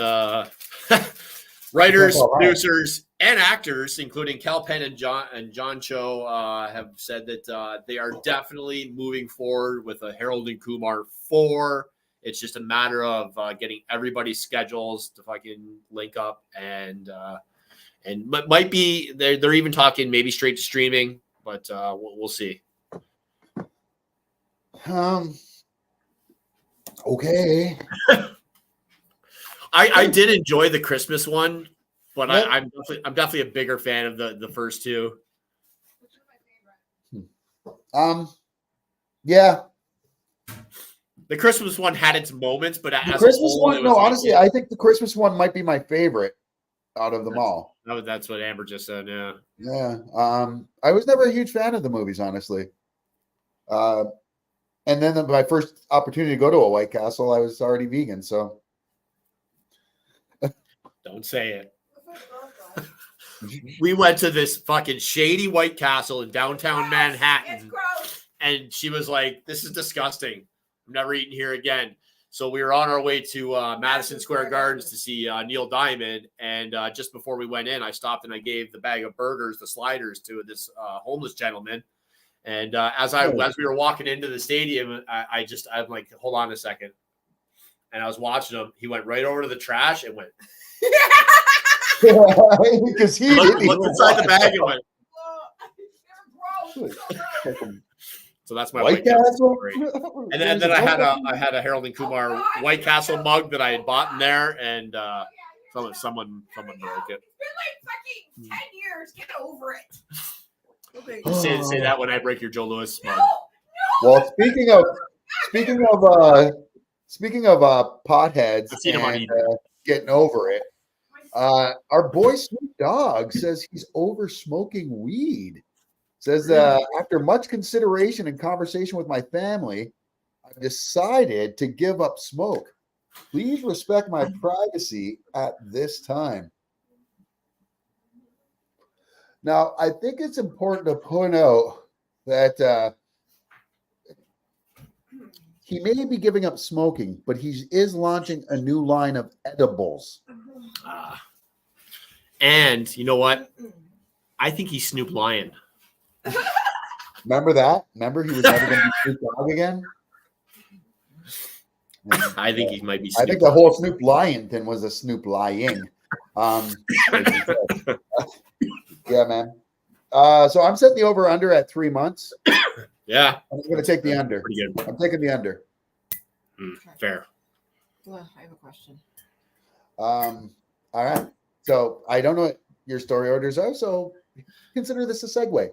writers, producers, and actors, including Cal Penn and John Cho, have said that they are definitely moving forward with a Harold and Kumar 4. It's just a matter of getting everybody's schedules to fucking link up, and might be they're even talking maybe straight to streaming, but we'll see. Okay. I did enjoy the Christmas one, but I'm definitely a bigger fan of the first two. Yeah. The Christmas one had its moments, but the Christmas one, no, honestly, I think the Christmas one might be my favorite out of them all. That's what Amber just said. Yeah. Yeah. I was never a huge fan of the movies, honestly. And then my first opportunity to go to a White Castle, I was already vegan, so. Don't say it. We went to this fucking shady White Castle in downtown Manhattan, and she was like, "This is disgusting. I'm never eating here again." So we were on our way to Madison Square Gardens to see Neil Diamond, and just before we went in, I stopped and I gave the bag of burgers, the sliders, to this homeless gentleman. And as we were walking into the stadium, I'm like, hold on a second. And I was watching him. He went right over to the trash and went. Because he looked inside the bag and went. So that's my White Castle story. And then I had a Harold and Kumar White Castle mug that I had bought in there, and someone broke it. It's been like fucking 10 years. Get over it. Okay. Say that when I break your Joe Louis mug. Well, speaking of potheads and getting over it, our boy Snoop Dogg says he's over smoking weed. says, after much consideration and conversation with my family, I've decided to give up smoke. Please respect my privacy at this time. Now, I think it's important to point out that he may be giving up smoking, but he is launching a new line of edibles. And you know what? I think he's Snoop Lion. Remember that? Remember he was never going to be Snoop Dogg again? I think he might be Snoop. I think the whole Snoop Lion thing was a Snoop lying. Yeah, man. So I'm setting the over under at 3 months. Yeah. I'm going to take the under. Pretty good. I'm taking the under. Fair. Well, I have a question. All right. So I don't know what your story orders are, so consider this a segue.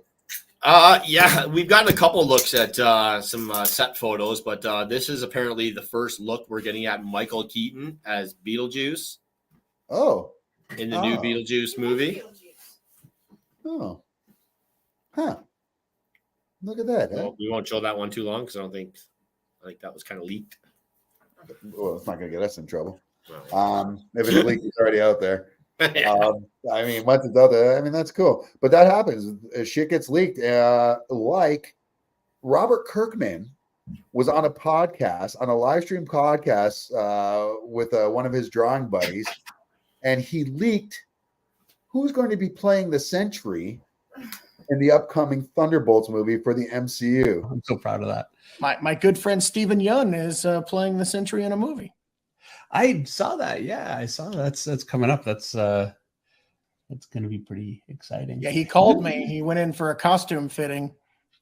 Yeah, we've gotten a couple looks at some set photos, but this is apparently the first look we're getting at Michael Keaton as Beetlejuice. Oh. In the new Beetlejuice movie. Oh. Huh. Look at that. Well, we won't show that one too long because I think that was kind of leaked. Well, it's not going to get us in trouble. Maybe the leak is already out there. I mean, once it's out there, I mean, that's cool. But that happens. Shit gets leaked. Like Robert Kirkman was on a podcast, on a live stream podcast with one of his drawing buddies, and he leaked who's going to be playing the Sentry in the upcoming Thunderbolts movie for the MCU. I'm so proud of that. My good friend Stephen Yeun is playing the Sentry in a movie. I saw that. Yeah, I saw that. That's coming up. That's going to be pretty exciting. Yeah, he called me. He went in for a costume fitting.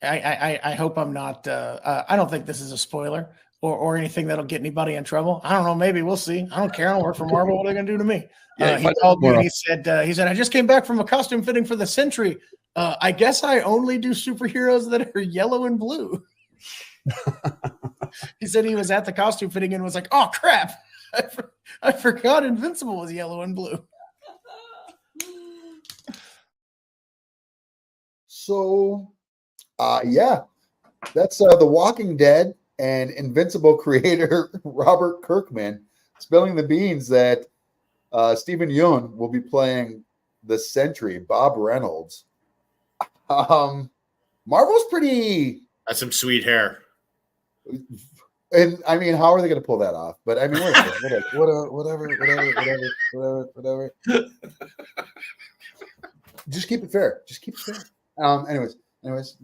I hope I'm not. I don't think this is a spoiler or anything that'll get anybody in trouble. I don't know. Maybe we'll see. I don't care. I don't work for Marvel. What are they going to do to me? Yeah, he called me and he said, I just came back from a costume fitting for the Sentry. I guess I only do superheroes that are yellow and blue. He said he was at the costume fitting and was like, oh, crap. I forgot Invincible was yellow and blue. So, yeah, that's The Walking Dead and Invincible creator Robert Kirkman spilling the beans that Stephen Yeun will be playing the Sentry, Bob Reynolds. Marvel's pretty. That's some sweet hair. And I mean, how are they going to pull that off? But I mean, whatever. Just keep it fair. Anyways,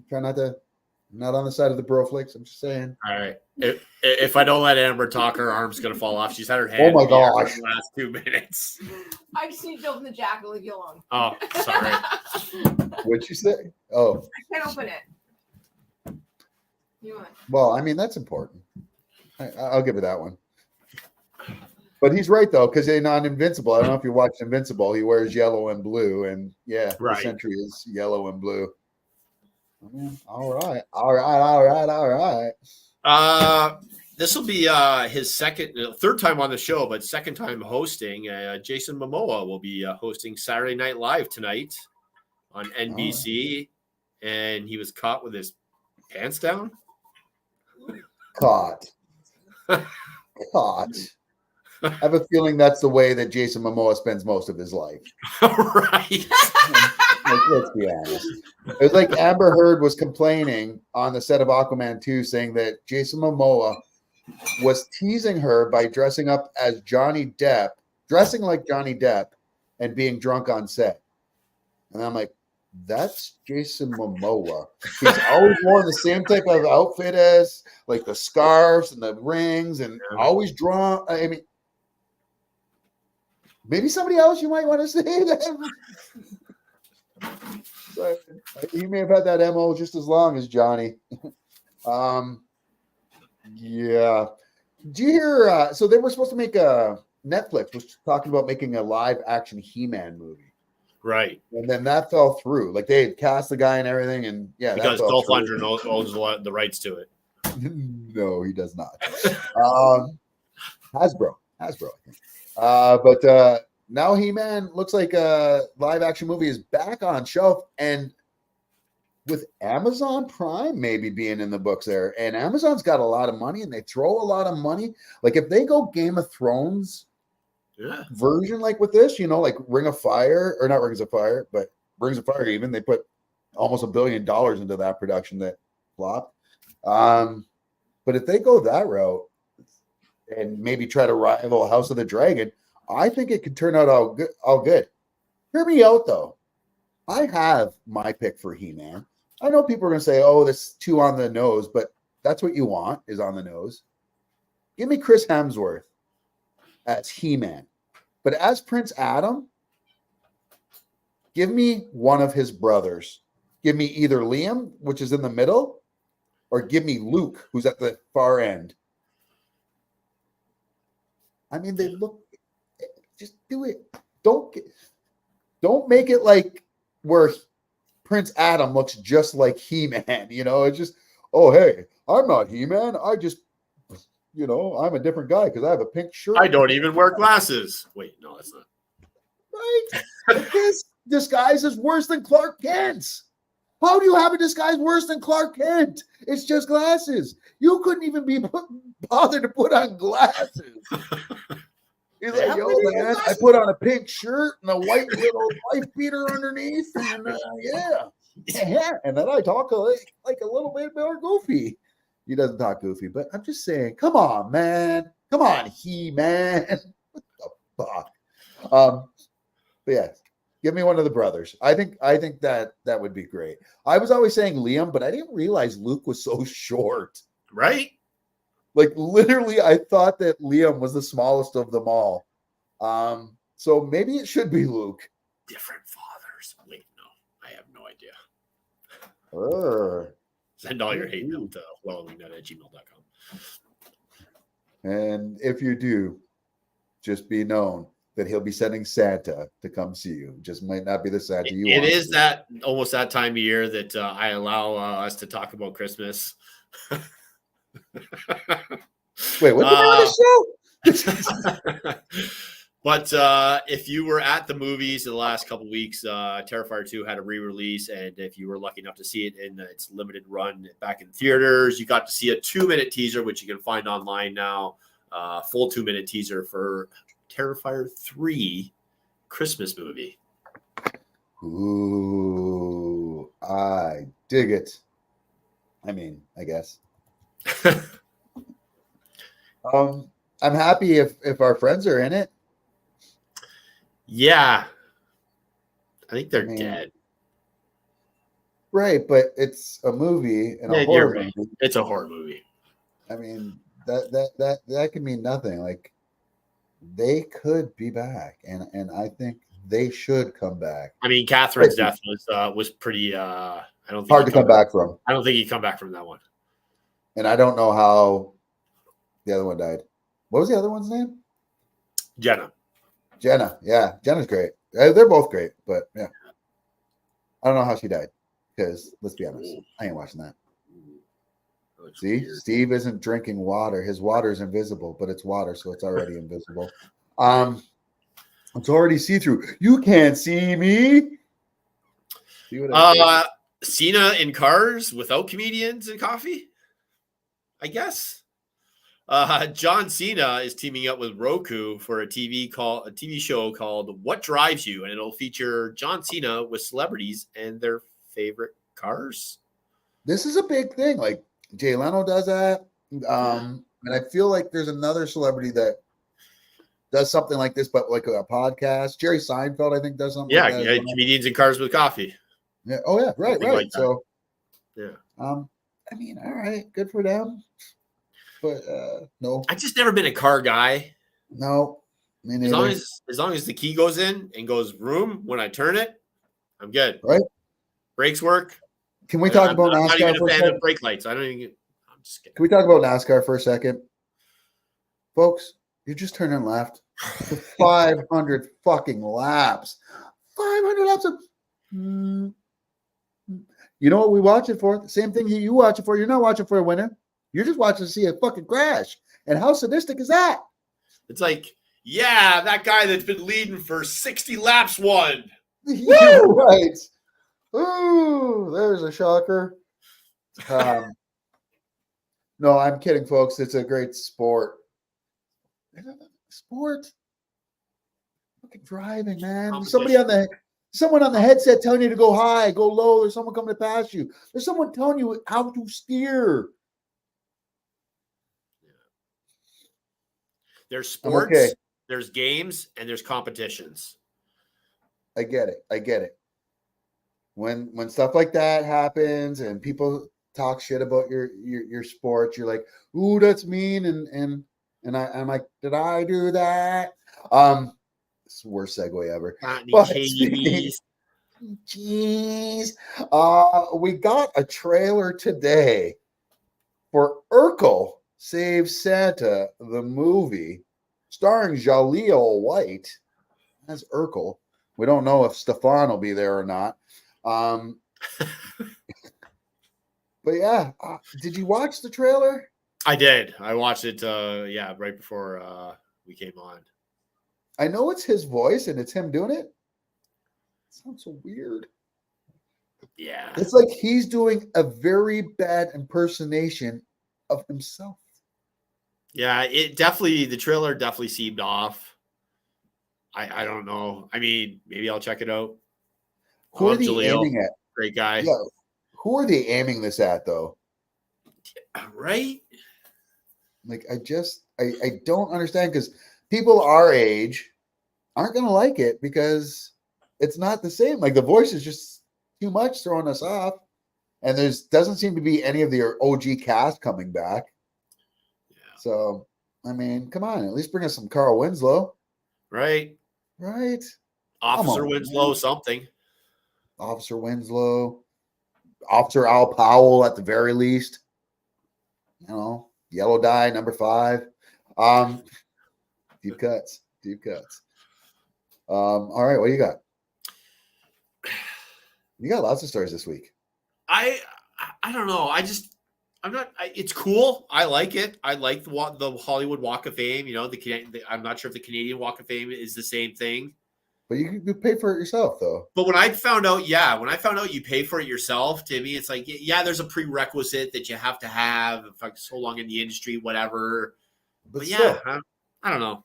try not on the side of the bro flicks. I'm just saying. All right. If I don't let Amber talk, her arm's going to fall off. She's had her hand. Oh my gosh. For the last 2 minutes. I just need to open the jacket. Leave you alone. Oh, sorry. What'd you say? Oh. I can't open it. You want? Well, I mean, that's important. I'll give it that one. But he's right, though, because on Invincible, I don't know if you watched Invincible, he wears yellow and blue. And, yeah, right. The Sentry is yellow and blue. All right. This will be his third time on the show, but second time hosting. Jason Momoa will be hosting Saturday Night Live tonight on NBC. And he was caught with his pants down. Caught. I have a feeling that's the way that Jason Momoa spends most of his life. Right. Let's be honest. It was like Amber Heard was complaining on the set of Aquaman 2, saying that Jason Momoa was teasing her by dressing like Johnny Depp, and being drunk on set. And I'm like, that's Jason Momoa. He's always worn the same type of outfit as, like, the scarves and the rings, and always drawn. I mean, maybe somebody else you might want to say that. So, he may have had that MO just as long as Johnny. Yeah. Do you hear? So they were supposed to make Netflix was talking about making a live action He-Man movie. Right. And then that fell through. Like, they had cast the guy and everything, and yeah, because Dolph Lundgren owns the rights to it. No, he does not. Hasbro, I think. But now He-Man looks like a live action movie is back on shelf, and with Amazon Prime maybe being in the books there, and Amazon's got a lot of money and they throw a lot of money. Like if they go Game of Thrones version, like with this, like Ring of Fire, or not Rings of Fire, but Rings of Fire, even they put almost $1 billion into that production that flopped. But if they go that route and maybe try to rival House of the Dragon, I think it could turn out all good. Hear me out though. I have my pick for He-Man. I know people are going to say, oh, that's too on the nose, but that's what you want is on the nose. Give me Chris Hemsworth as He-Man. But as Prince Adam, give me one of his brothers. Give me either Liam, which is in the middle, or give me Luke, who's at the far end. I mean, they look, just do it. Don't make it like where Prince Adam looks just like He-Man, it's just, oh, hey, I'm not He-Man. I just, I'm a different guy because I have a pink shirt. I don't even wear glasses. Wait, no, that's not. Right? This disguise is worse than Clark Kent's. How do you have a disguise worse than Clark Kent? It's just glasses. You couldn't even be bothered to put on glasses. He's like, yo, man, I put on a pink shirt and a white little wife beater underneath, and yeah. And then I talk like a little bit more goofy. He doesn't talk goofy, but I'm just saying, come on, man. Come on, He-Man. What the fuck? But yeah, give me one of the brothers. I think that would be great. I was always saying Liam, but I didn't realize Luke was so short. Right? Like literally, I thought that Liam was the smallest of them all. So maybe it should be Luke. Different fathers. Wait, no, I have no idea. Urgh. Send all your hate mail to wellandwingnut@gmail.com. And if you do, just be known that he'll be sending Santa to come see you. Just might not be the Santa you want. It is that almost that time of year that I allow us to talk about Christmas. Wait, what's the name of the show? But if you were at the movies in the last couple of weeks, Terrifier 2 had a re-release, and if you were lucky enough to see it in its limited run back in theaters, you got to see a 2-minute teaser, which you can find online now. Full 2-minute teaser for Terrifier 3 Christmas movie. Ooh, I dig it. I mean, I guess. I'm happy if our friends are in it. Yeah. I think they're dead. Right, but it's a movie and a horror movie. It's a horror movie. I mean, that can mean nothing. Like they could be back, and I think they should come back. I mean, Catherine's death was pretty I don't think hard to come back from. I don't think he'd come back from that one. And I don't know how the other one died. What was the other one's name? Jenna. Yeah. Jenna's great. They're both great, but yeah. I don't know how she died because let's be honest, I ain't watching that. See, weird. Steve isn't drinking water. His water is invisible, but it's water, so it's already invisible. It's already see-through. You can't see me. See what Cena in cars without comedians and coffee, I guess. John Cena is teaming up with Roku for a TV show called What Drives You, and it'll feature John Cena with celebrities and their favorite cars. This is a big thing. Like Jay Leno does that, and I feel like there's another celebrity that does something like this, but like a podcast. Jerry Seinfeld, I think, does something. Yeah, like that comedians in cars with coffee. Yeah. Oh yeah. Right. Like so, yeah. I mean, all right, good for them. But no, I've just never been a car guy. No, as long as the key goes in and goes room when I turn it, I'm good. Right? Brakes work. Can we talk about NASCAR? I'm not even for a a fan second? of brake lights. I'm just kidding. Can we talk about NASCAR for a second, folks? You're just turning left for 500 fucking laps. 500 laps of. You know what we watch it for? The same thing you watch it for. You're not watching for a winner. You're just watching to see a fucking crash. And how sadistic is that? It's like, yeah, that guy that's been leading for 60 laps won. Yeah, right. Ooh, there's a shocker. No, I'm kidding, folks. It's a great sport. Sport. Look at driving, man. There's someone on the headset telling you to go high, go low. There's someone coming to pass you. There's someone telling you how to steer. There's sports, okay. There's games, and there's competitions. I get it. When stuff like that happens and people talk shit about your sport, you're like, ooh, that's mean, and I'm like, did I do that? It's the worst segue ever. But jeez. We got a trailer today for Urkel Saves Santa, the movie, starring Jaleel White as Urkel. We don't know if Stefan will be there or not. But yeah, did you watch the trailer? I did. I watched it. Right before we came on. I know it's his voice and it's him doing it. It sounds so weird. Yeah, it's like he's doing a very bad impersonation of himself. Yeah, the trailer definitely seemed off. I don't know. I mean, maybe I'll check it out. Who are they aiming at? Great guy. Yeah. Who are they aiming this at, though? Right? Like, I don't understand, because people our age aren't going to like it because it's not the same. Like, the voice is just too much throwing us off. And doesn't seem to be any of the OG cast coming back. Yeah. So, I mean, come on. At least bring us some Carl Winslow. Right. Officer Winslow, something. Officer Winslow. Officer Al Powell at the very least. Yellow dye, number 5. Deep cuts. All right, what do you got? You got lots of stories this week. I don't know. It's cool. I like it. I like the Hollywood Walk of Fame. I'm not sure if the Canadian Walk of Fame is the same thing. But you pay for it yourself, though. But when I found out you pay for it yourself, to me, it's like, yeah, there's a prerequisite that you have to have for so long in the industry, whatever. But yeah, I don't know.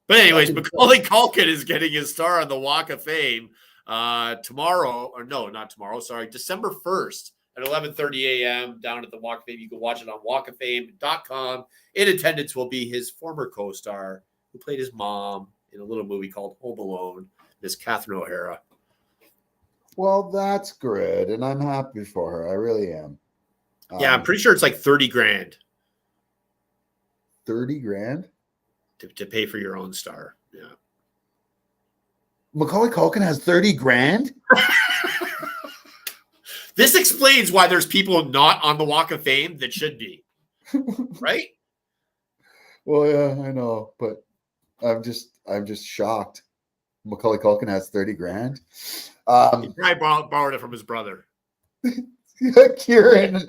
But anyways, Macaulay Culkin is getting his star on the Walk of Fame tomorrow, or no, not tomorrow. Sorry, December 1st at 11:30 a.m. down at the Walk of Fame. You can watch it on walkoffame.com. In attendance will be his former co-star who played his mom in a little movie called Home Alone, Miss Catherine O'Hara. Well, that's good, and I'm happy for her. I really am. Yeah, I'm pretty sure it's like 30 grand. 30 grand? To pay for your own star. Yeah. Macaulay Culkin has 30 grand? This explains why there's people not on the Walk of Fame that should be. Right? Well, yeah, I know, but I'm just shocked. Macaulay Culkin has 30 grand. He probably borrowed it from his brother. Kieran,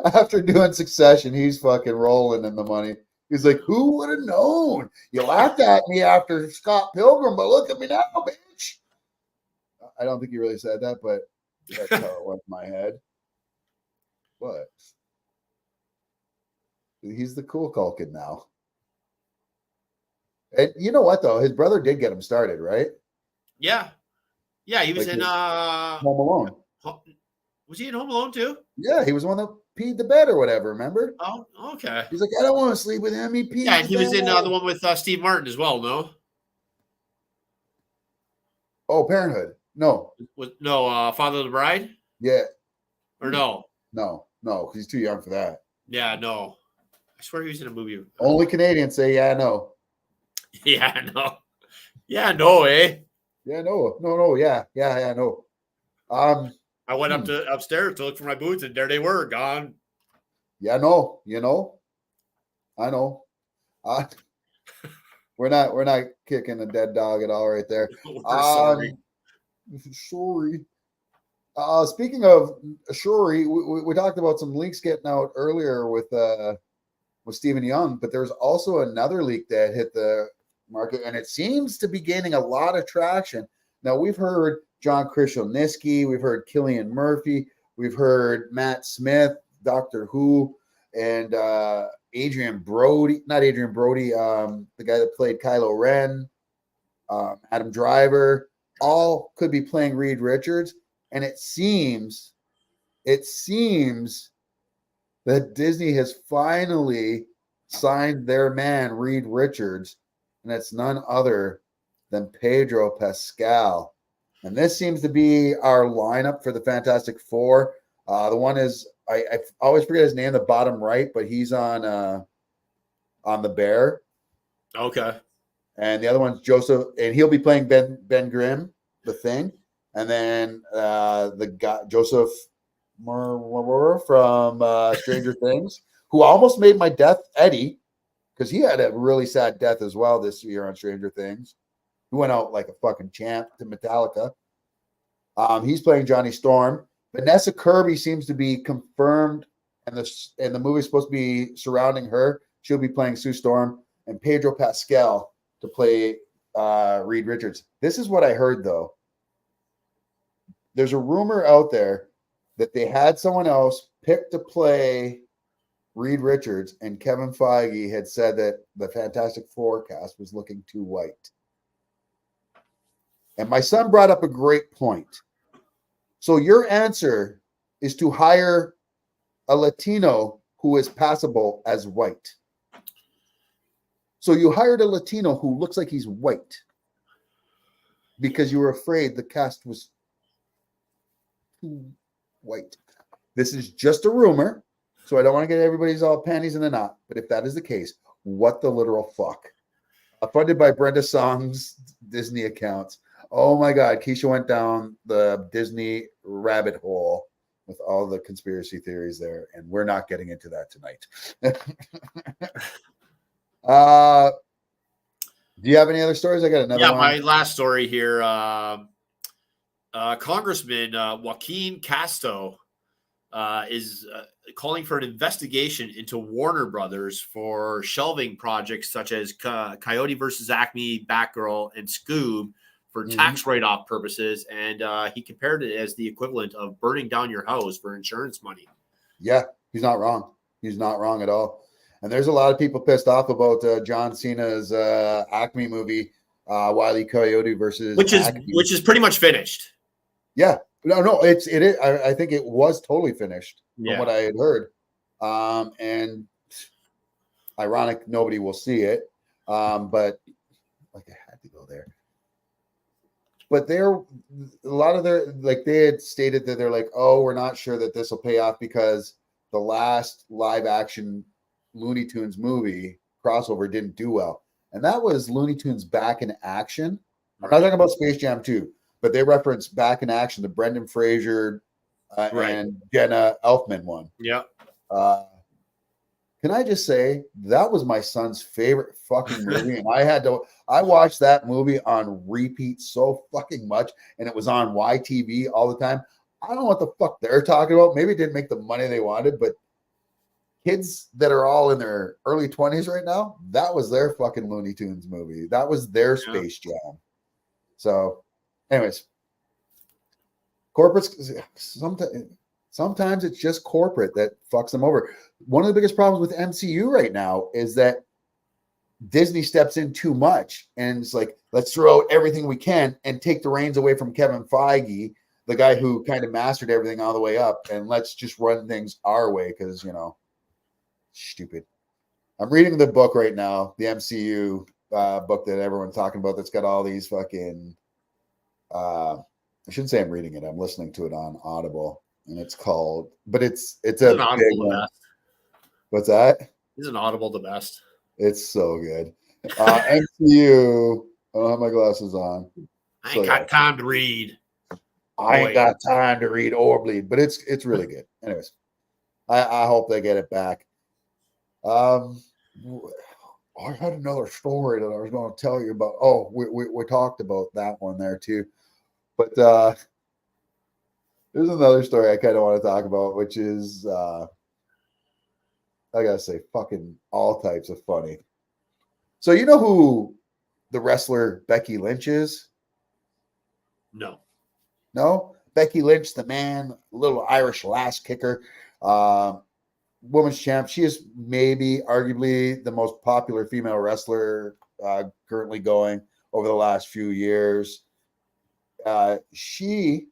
after doing Succession, he's fucking rolling in the money. He's like, who would have known? You laughed at me after Scott Pilgrim, but look at me now, bitch. I don't think he really said that, but that's how it went in my head. What? He's the cool Culkin now. And you know what, though? His brother did get him started, right? Yeah. Yeah, he was in Home Alone. Was he in Home Alone too? Yeah, he was the one that peed the bed or whatever, remember? Oh, okay. He's like, I don't want to sleep with him. He peed. Yeah, and he was in the one with Steve Martin as well, no? Oh, Parenthood. No. Father of the Bride? Yeah. Or no? No, because he's too young for that. Yeah, no. I swear he was in a movie. Only Canadians say, yeah, no. Yeah, no. Yeah, no, eh? Yeah, no. Yeah, no. I went upstairs to look for my boots, and there they were, gone. Yeah, no, I know. We're not kicking a dead dog at all right there. Sorry. Sorry. Speaking of sorry, we talked about some leaks getting out earlier with Stephen Young, but there's also another leak that hit the market, and it seems to be gaining a lot of traction. Now, we've heard John Krasinski. We've heard Cillian Murphy. We've heard Matt Smith, Doctor Who, and Adrian Brody. Not Adrian Brody. The guy that played Kylo Ren. Adam Driver. All could be playing Reed Richards. And it seems that Disney has finally signed their man, Reed Richards, and it's none other than Pedro Pascal. And this seems to be our lineup for the Fantastic Four. The one is, I always forget his name, the bottom right, but he's on the Bear. Okay. And the other one's Joseph, and he'll be playing Ben Grimm, the Thing. And then the guy, Joseph from Stranger Things, who almost made my death Eddie, because he had a really sad death as well this year on Stranger Things. He went out like a fucking champ to Metallica. He's playing Johnny Storm. Vanessa Kirby seems to be confirmed, and the movie's supposed to be surrounding her. She'll be playing Sue Storm, and Pedro Pascal to play Reed Richards. This is what I heard, though. There's a rumor out there that they had someone else picked to play Reed Richards, and Kevin Feige had said that the Fantastic Four cast was looking too white. And my son brought up a great point. So your answer is to hire a Latino who is passable as white. So you hired a Latino who looks like he's white because you were afraid the cast was too white. This is just a rumor, so I don't want to get everybody's all panties in a knot. But if that is the case, what the literal fuck? Funded by Brenda Song's Disney accounts. Oh my God, Keisha went down the Disney rabbit hole with all the conspiracy theories there, and we're not getting into that tonight. Do you have any other stories? I got another one. My last story here. Congressman Joaquin Castro is calling for an investigation into Warner Brothers for shelving projects such as Coyote versus Acme, Batgirl, and Scoob for tax write-off purposes. And he compared it as the equivalent of burning down your house for insurance money. Yeah, he's not wrong. He's not wrong at all. And there's a lot of people pissed off about John Cena's Acme movie, Wile E. Coyote versus which is pretty much finished. Yeah, no, it is. I think it was totally finished from what I had heard. And ironic, nobody will see it. But like I had to go there. But a lot of they had stated that they're like, oh, we're not sure that this will pay off because the last live action Looney Tunes movie crossover didn't do well. And that was Looney Tunes Back in Action. I'm not talking about Space Jam 2, but they reference Back in Action, the Brendan Fraser and Jenna Elfman one. Yeah. Can I just say that was my son's favorite fucking movie, and I watched that movie on repeat so fucking much, and it was on YTV all the time. I don't know what the fuck they're talking about. Maybe it didn't make the money they wanted, but kids that are all in their early 20s right now, that was their fucking Looney Tunes movie. That was their Space Jam. So, anyways, corporates sometimes it's just corporate that fucks them over. One of the biggest problems with MCU right now is that Disney steps in too much and it's like, let's throw out everything we can and take the reins away from Kevin Feige, the guy who kind of mastered everything all the way up, and let's just run things our way because, stupid. I'm reading the book right now, the MCU book that everyone's talking about that's got all these fucking I shouldn't say I'm reading it. I'm listening to it on Audible, and it's called, but it's a big one. What's that? Isn't Audible the best? It's so good. MCU. I don't have my glasses on. I ain't got time to read. I ain't got time to read or bleed, but it's really good. Anyways, I hope they get it back. I had another story that I was going to tell you about. Oh, we talked about that one there too. But there's another story I kind of want to talk about, which is I gotta say, fucking all types of funny. So you know who the wrestler Becky Lynch is? No. No? Becky Lynch, the man, little Irish lass kicker, women's champ. She is maybe arguably the most popular female wrestler currently going over the last few years. She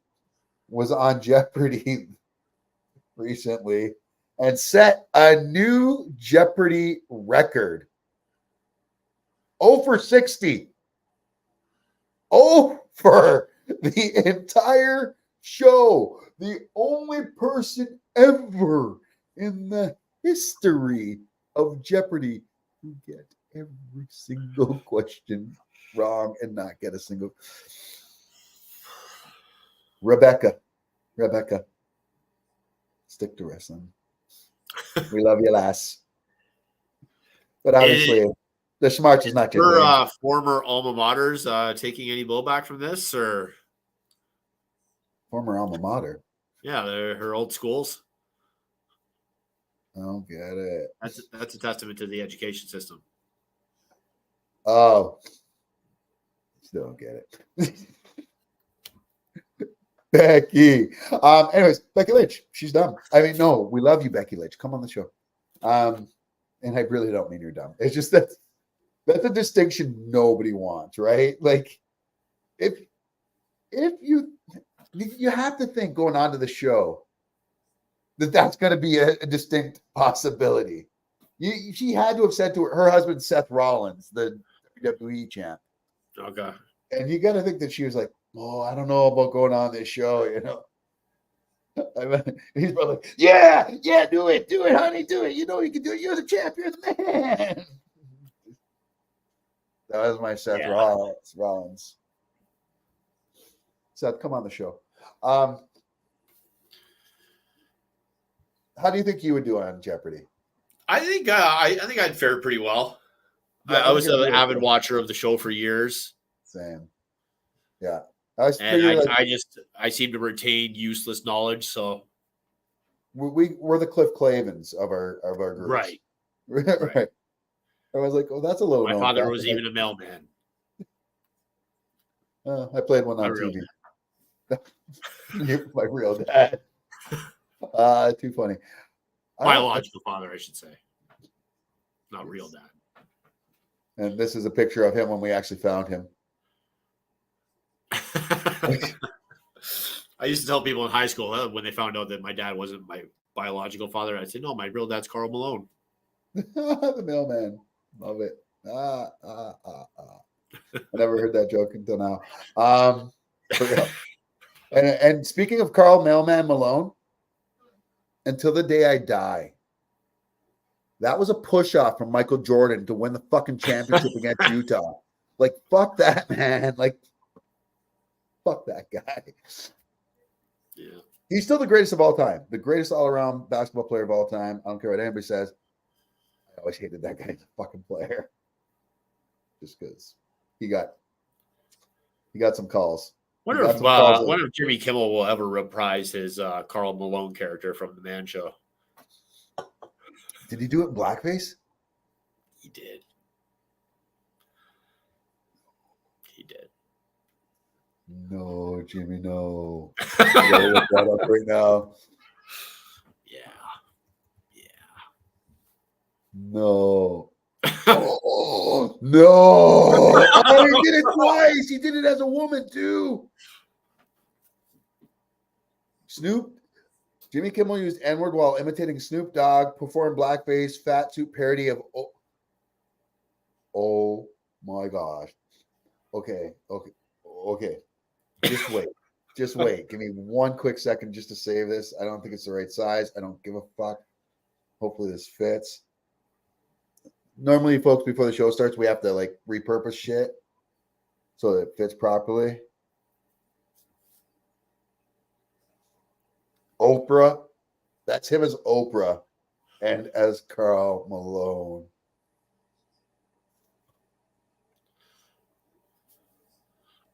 was on Jeopardy recently and set a new Jeopardy record. 0 for 60. For the entire show. The only person ever in the history of Jeopardy to get every single question wrong and not get a single. Rebecca, stick to wrestling. We love you, lass. But obviously, the smart is not your Her former alma maters taking any blowback from this, or former alma mater? Yeah, they're her old schools. I don't get it. That's a testament to the education system. Oh, still don't get it. Becky. Anyways, Becky Lynch, she's dumb. I mean, no, we love you, Becky Lynch. Come on the show. And I really don't mean you're dumb. It's just that's a distinction nobody wants, right? Like, if you have to think going on to the show that's going to be a distinct possibility. She had to have said to her husband, Seth Rollins, the WWE champ. Okay. And you got to think that she was like, oh, I don't know about going on this show, you know. I mean, he's probably like, yeah, do it, honey, do it. You know you can do it. You're the champ. You're the man. That was my Seth Rollins. Seth, come on the show. How do you think you would do on Jeopardy? I think I'd fare pretty well. Yeah, I was an avid watcher of the show for years. Same. Yeah. I seem to retain useless knowledge, so we're the Cliff Clavins of our group. Right. Right. I was like, oh, that's a little. My father was even a mailman. I played one on TV. My real dad. Too funny. Biological father, I should say. Not real dad. And this is a picture of him when we actually found him. I used to tell people in high school when they found out that my dad wasn't my biological father, I'd say, no, my real dad's Carl Malone. The mailman. Love it. I never heard that joke until now. And speaking of Carl Mailman Malone, until the day I die, that was a push-off from Michael Jordan to win the fucking championship against Utah. Like, fuck that, man. Like, fuck that guy. Yeah. He's still the greatest of all time. The greatest all-around basketball player of all time. I don't care what anybody says. I always hated that guy as a fucking player. Just because he got some calls. Wonder if Jimmy Kimmel will ever reprise his Carl Malone character from The Man Show. Did he do it in blackface? He did. No, Jimmy, no. You gotta look that up right now. Yeah. No. Oh, no. Oh, he did it twice. He did it as a woman, too. Snoop. Jimmy Kimmel used N-word while imitating Snoop Dogg, performed blackface, fat suit parody of. Oh my gosh. Okay. Just wait. Give me one quick second just to save this. I don't think it's the right size. I don't give a fuck. Hopefully this fits. Normally, folks, before the show starts, we have to like repurpose shit so that it fits properly. Oprah. That's him as Oprah and as Carl Malone.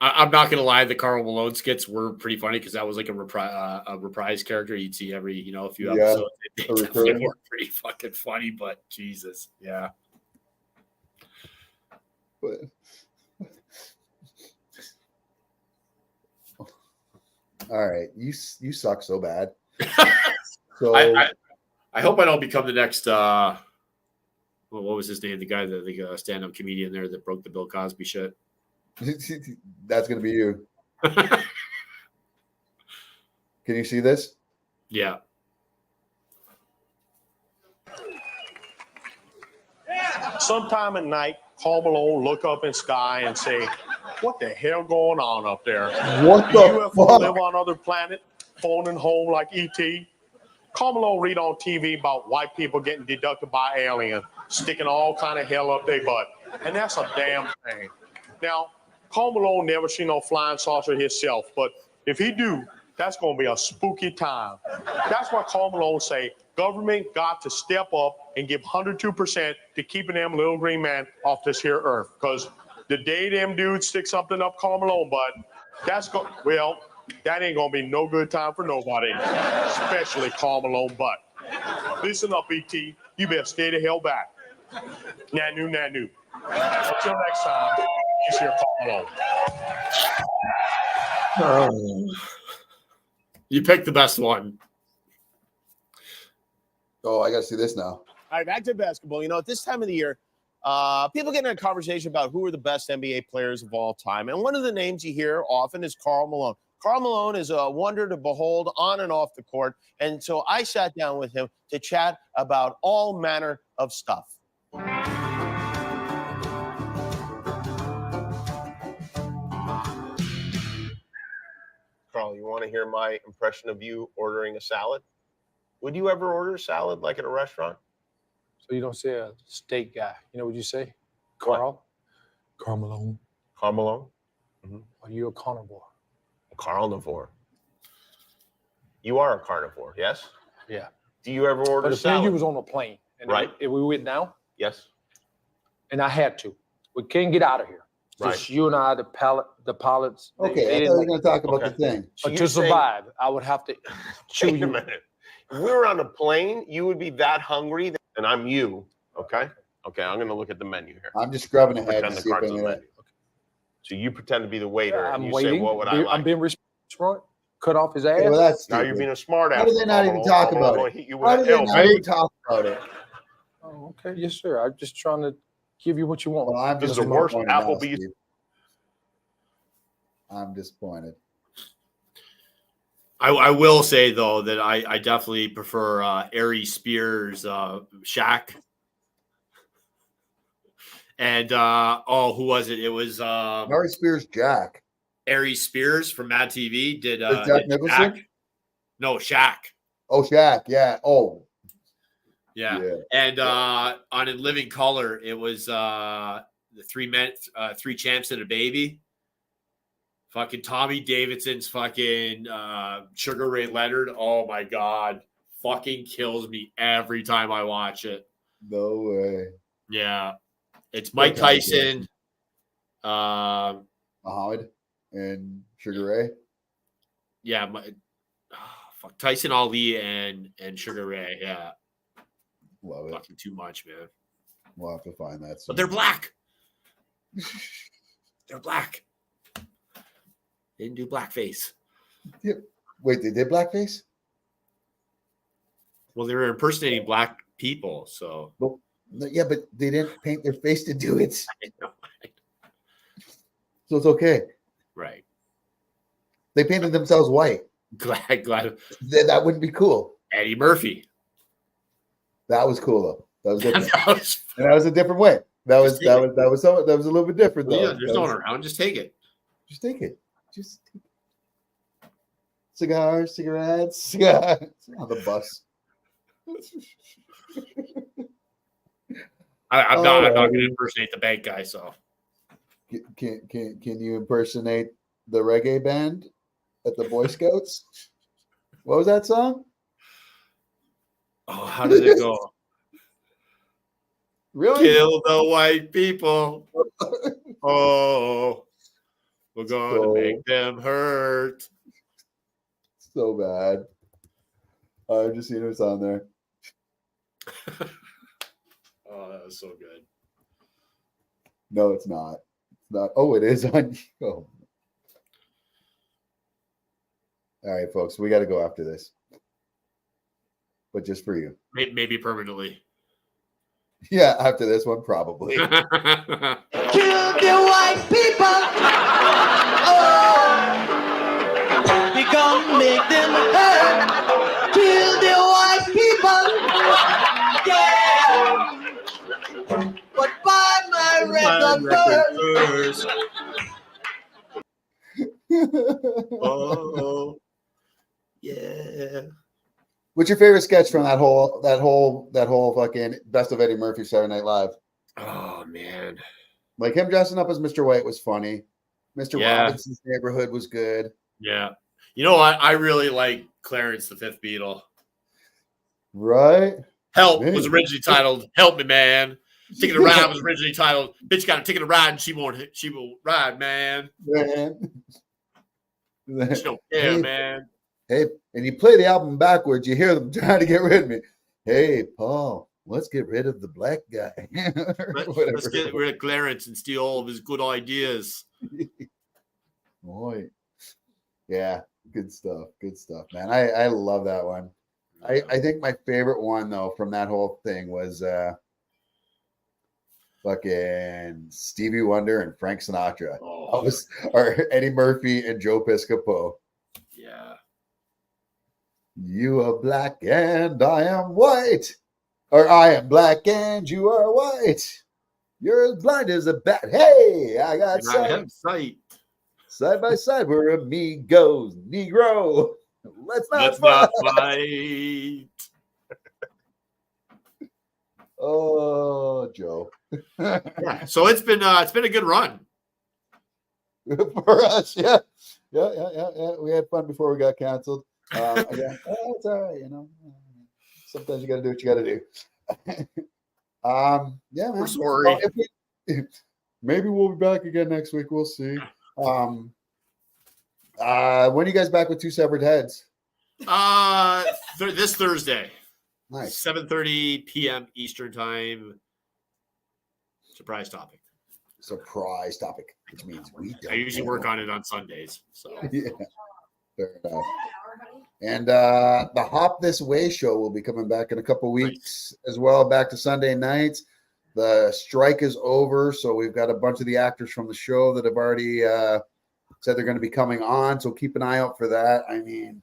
I'm not gonna lie, the Carl Malone skits were pretty funny because that was like a reprise character you'd see every few episodes. They definitely were pretty fucking funny, but Jesus, yeah. But All right, you suck so bad. So I hope I don't become the next. What was his name? The guy, the stand-up comedian there that broke the Bill Cosby shit. that's gonna be you. Can you see this? Yeah. Sometime at night, Paul Malone look up in sky and say, "What the hell going on up there? What Do the UFO fuck? live on other planet, phoning home like ET?" Carl Malone read on TV about white people getting deducted by aliens, sticking all kind of hell up their butt, and that's a damn thing. Now, Carl Malone never seen no flying saucer himself, but if he do, that's gonna be a spooky time. That's why Carl Malone say government got to step up and give 102% to keeping them little green man off this here earth. Because the day them dudes stick something up Carl Malone butt, that ain't gonna be no good time for nobody, especially Carl Malone butt. Listen up, ET. You better stay the hell back. Nanu, nanu. Until next time, he's here, Carl Malone. You picked the best one. Oh, I got to see this now. All right, back to basketball. You know, at this time of the year, people get in a conversation about who are the best NBA players of all time. And one of the names you hear often is Karl Malone. Karl Malone is a wonder to behold on and off the court. And so I sat down with him to chat about all manner of stuff. Carl, you want to hear my impression of you ordering a salad? Would you ever order a salad like at a restaurant? So you don't say a steak guy. You know what you say? Carl? Carl Malone. Karl Malone? Mm-hmm. Are you a carnivore? A carnivore. You are a carnivore, yes? Yeah. Do you ever order but a salad? You was on a plane. And right. If we went down? Yes. And I had to. We can't get out of here. Right. Just you and I, the pilots. Okay, I thought we were going to talk about the thing. But to survive, I would have to chew Wait a minute. If we were on a plane, you would be that hungry, and I'm you. Okay. Okay. I'm going to look at the menu here. I'm just scrubbing ahead to Pretend the see if cards I'm on the gonna... menu. Okay. So you pretend to be the waiter, I'm and you waiting. say, "What would I like?" I'm being smart. Cut off his ass. Yeah, well, that's now you're being a smart ass. How do they not even talk about it? How do they not even talk about it? Oh, okay. Yes, sir. I'm just trying to give you what you want. Well, I'm This just is the worst disappointed now, Applebee's. Steve. I'm disappointed. I will say though that I definitely prefer Ari Spears Shaq. And who was it? It was Ari Spears Jack. Ari Spears from Mad TV did Jack Nicholson? Shaq. No, Shaq. Oh, Shaq, yeah. Oh. Yeah. And on In Living Color, it was the three champs and a baby. Fucking Tommy Davidson's fucking Sugar Ray Leonard. Oh my God. Fucking kills me every time I watch it. No way. Yeah. It's Mike Tyson. Muhammad and Sugar Ray. Yeah. Tyson Ali and Sugar Ray. Yeah. Love it. Fucking too much, man. We'll have to find that. But they're black. They're black. They didn't do blackface. Yeah. Wait, they did blackface? Well, they were impersonating black people, so. Well, yeah, but they didn't paint their face to do it. I know. So it's okay. Right. They painted themselves white. Glad. That wouldn't be cool. Eddie Murphy. That was cool though. That was different. And that was a different way. That was a little bit different though. Yeah, there's no one around. Just take it. Just take it. Just take it. Cigars, cigarettes on the bus. I'm not going to impersonate the bank guy. So can you impersonate the reggae band at the Boy Scouts? What was that song? Oh, how did it go? Really? Kill the white people. Oh, we're going to make them hurt. So bad. I've just seen what's on there. Oh, that was so good. No, it's not. It's not. Oh, it is on. Oh. All right, folks, we got to go after this, but just for you. Maybe permanently. Yeah, after this one, probably. Kill the white people. Oh, we gonna make them hurt. Kill the white people. Yeah. But buy my record first. Oh, yeah. What's your favorite sketch from that whole fucking Best of Eddie Murphy Saturday Night Live? Oh man, like him dressing up as Mr. White was funny. Mr. Yeah. Robinson's Neighborhood was good. Yeah. You know what? I really like Clarence the Fifth Beatle. Right? Help Man. was originally titled "Help Me, Man." Ticket to Ride was originally titled "Bitch Got a Ticket to Ride and she won't ride, man." Man. She don't care, man. Hey, and you play the album backwards, you hear them trying to get rid of me. Hey, Paul, let's get rid of the black guy. Let's get rid of Clarence and steal all of his good ideas. Boy. Yeah, good stuff. Good stuff, man. I love that one. I think my favorite one though from that whole thing was fucking Stevie Wonder and Frank Sinatra. Or Eddie Murphy and Joe Piscopo. Yeah. You are black and I am white. Or I am black and you are white. You're as blind as a bat. Hey, I got And I have sight. Side by side, we're amigos, Negro. Let's not fight. Oh, Joe. Yeah. So it's been a good run for us. Yeah. We had fun before we got canceled. Yeah, it's all right. You know, sometimes you got to do what you got to do. Yeah, man. We're sorry. Maybe we'll be back again next week. We'll see. When are you guys back with Two Severed Heads? This Thursday. Nice. 7:30 p.m. Eastern time. Surprise topic. Surprise topic, which means we don't. I usually work on it on Sundays. So yeah, fair enough. And the Hop This Way show will be coming back in a couple weeks as well. Back to Sunday nights. The strike is over, so we've got a bunch of the actors from the show that have already said they're going to be coming on. So keep an eye out for that. I mean,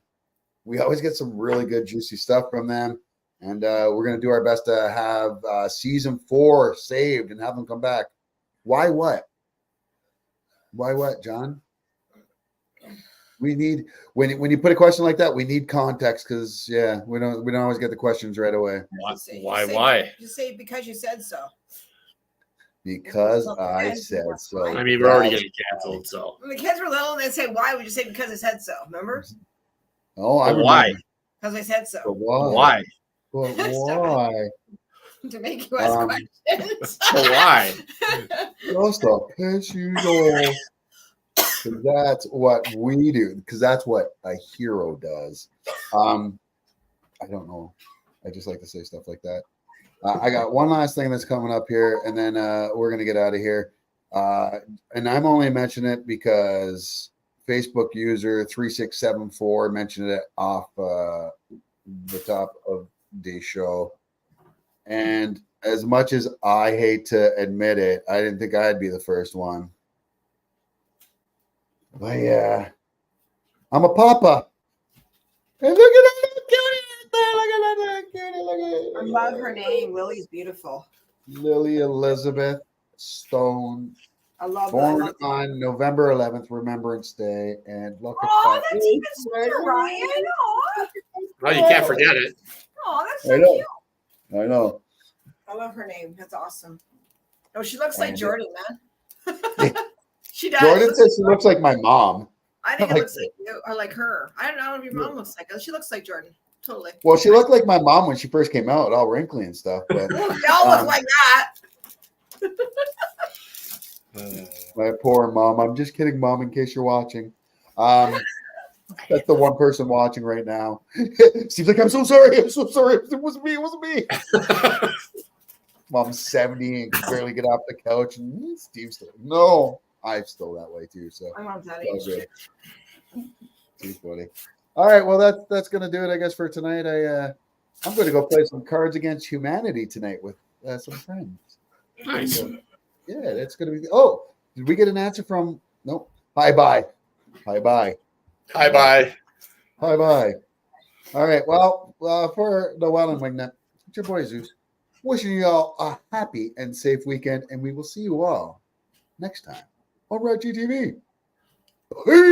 we always get some really good, juicy stuff from them. And we're going to do our best to have season 4 saved and have them come back. Why what? Why what, John? We need when you put a question like that, we need context because we don't always get the questions right away. Why? You say because you said so. Because I said so. I mean, we're already getting canceled, so. When the kids were little and they say why, would you say because I said so? Remember? Oh, I remember. Why? Because I said so. But why? Why? But why? To make you ask questions. But why? Just to piss you off. Because that's what we do. Because that's what a hero does. I don't know. I just like to say stuff like that. I got one last thing that's coming up here, and then we're going to get out of here. And I'm only mentioning it because Facebook user 3674 mentioned it off the top of the show. And as much as I hate to admit it, I didn't think I'd be the first one. But yeah, I'm a papa. And look at that cutie. Look at that. I love her name. Lily's beautiful. Lily Elizabeth Stone. I love Born that. on November 11th, Remembrance Day. And look at Oh, that. that's even sweeter, Ryan. Oh, Well, you can't forget it. that's so I know. cute. I know. I love her name. That's awesome. Oh, she looks like Jordan, man. She does. Jordan says she looks like my mom. I think it looks like you or like her. I don't know if your mom looks like her. She looks like Jordan. Totally. Well, she looked like my mom when she first came out, all wrinkly and stuff. But They all look like that. my poor mom. I'm just kidding, Mom, in case you're watching. That's the one person watching right now. Steve's like, I'm so sorry. I'm so sorry. It wasn't me. It wasn't me. Mom's 70 and can barely get off the couch. And Steve's still, no, I'm still that way too. So My mom's that it's all age. good. Too funny. All right, well that's gonna do it, I guess, for tonight. I'm going to go play some Cards Against Humanity tonight with some friends. Nice. So, yeah, that's going to be. Oh, did we get an answer from? Nope. Hi bye. Hi bye. Hi bye. Hi bye. All right. Well, for the Wellandwingnut, it's your boy Zeus. Wishing you all a happy and safe weekend, and we will see you all next time on RatG TV. Peace.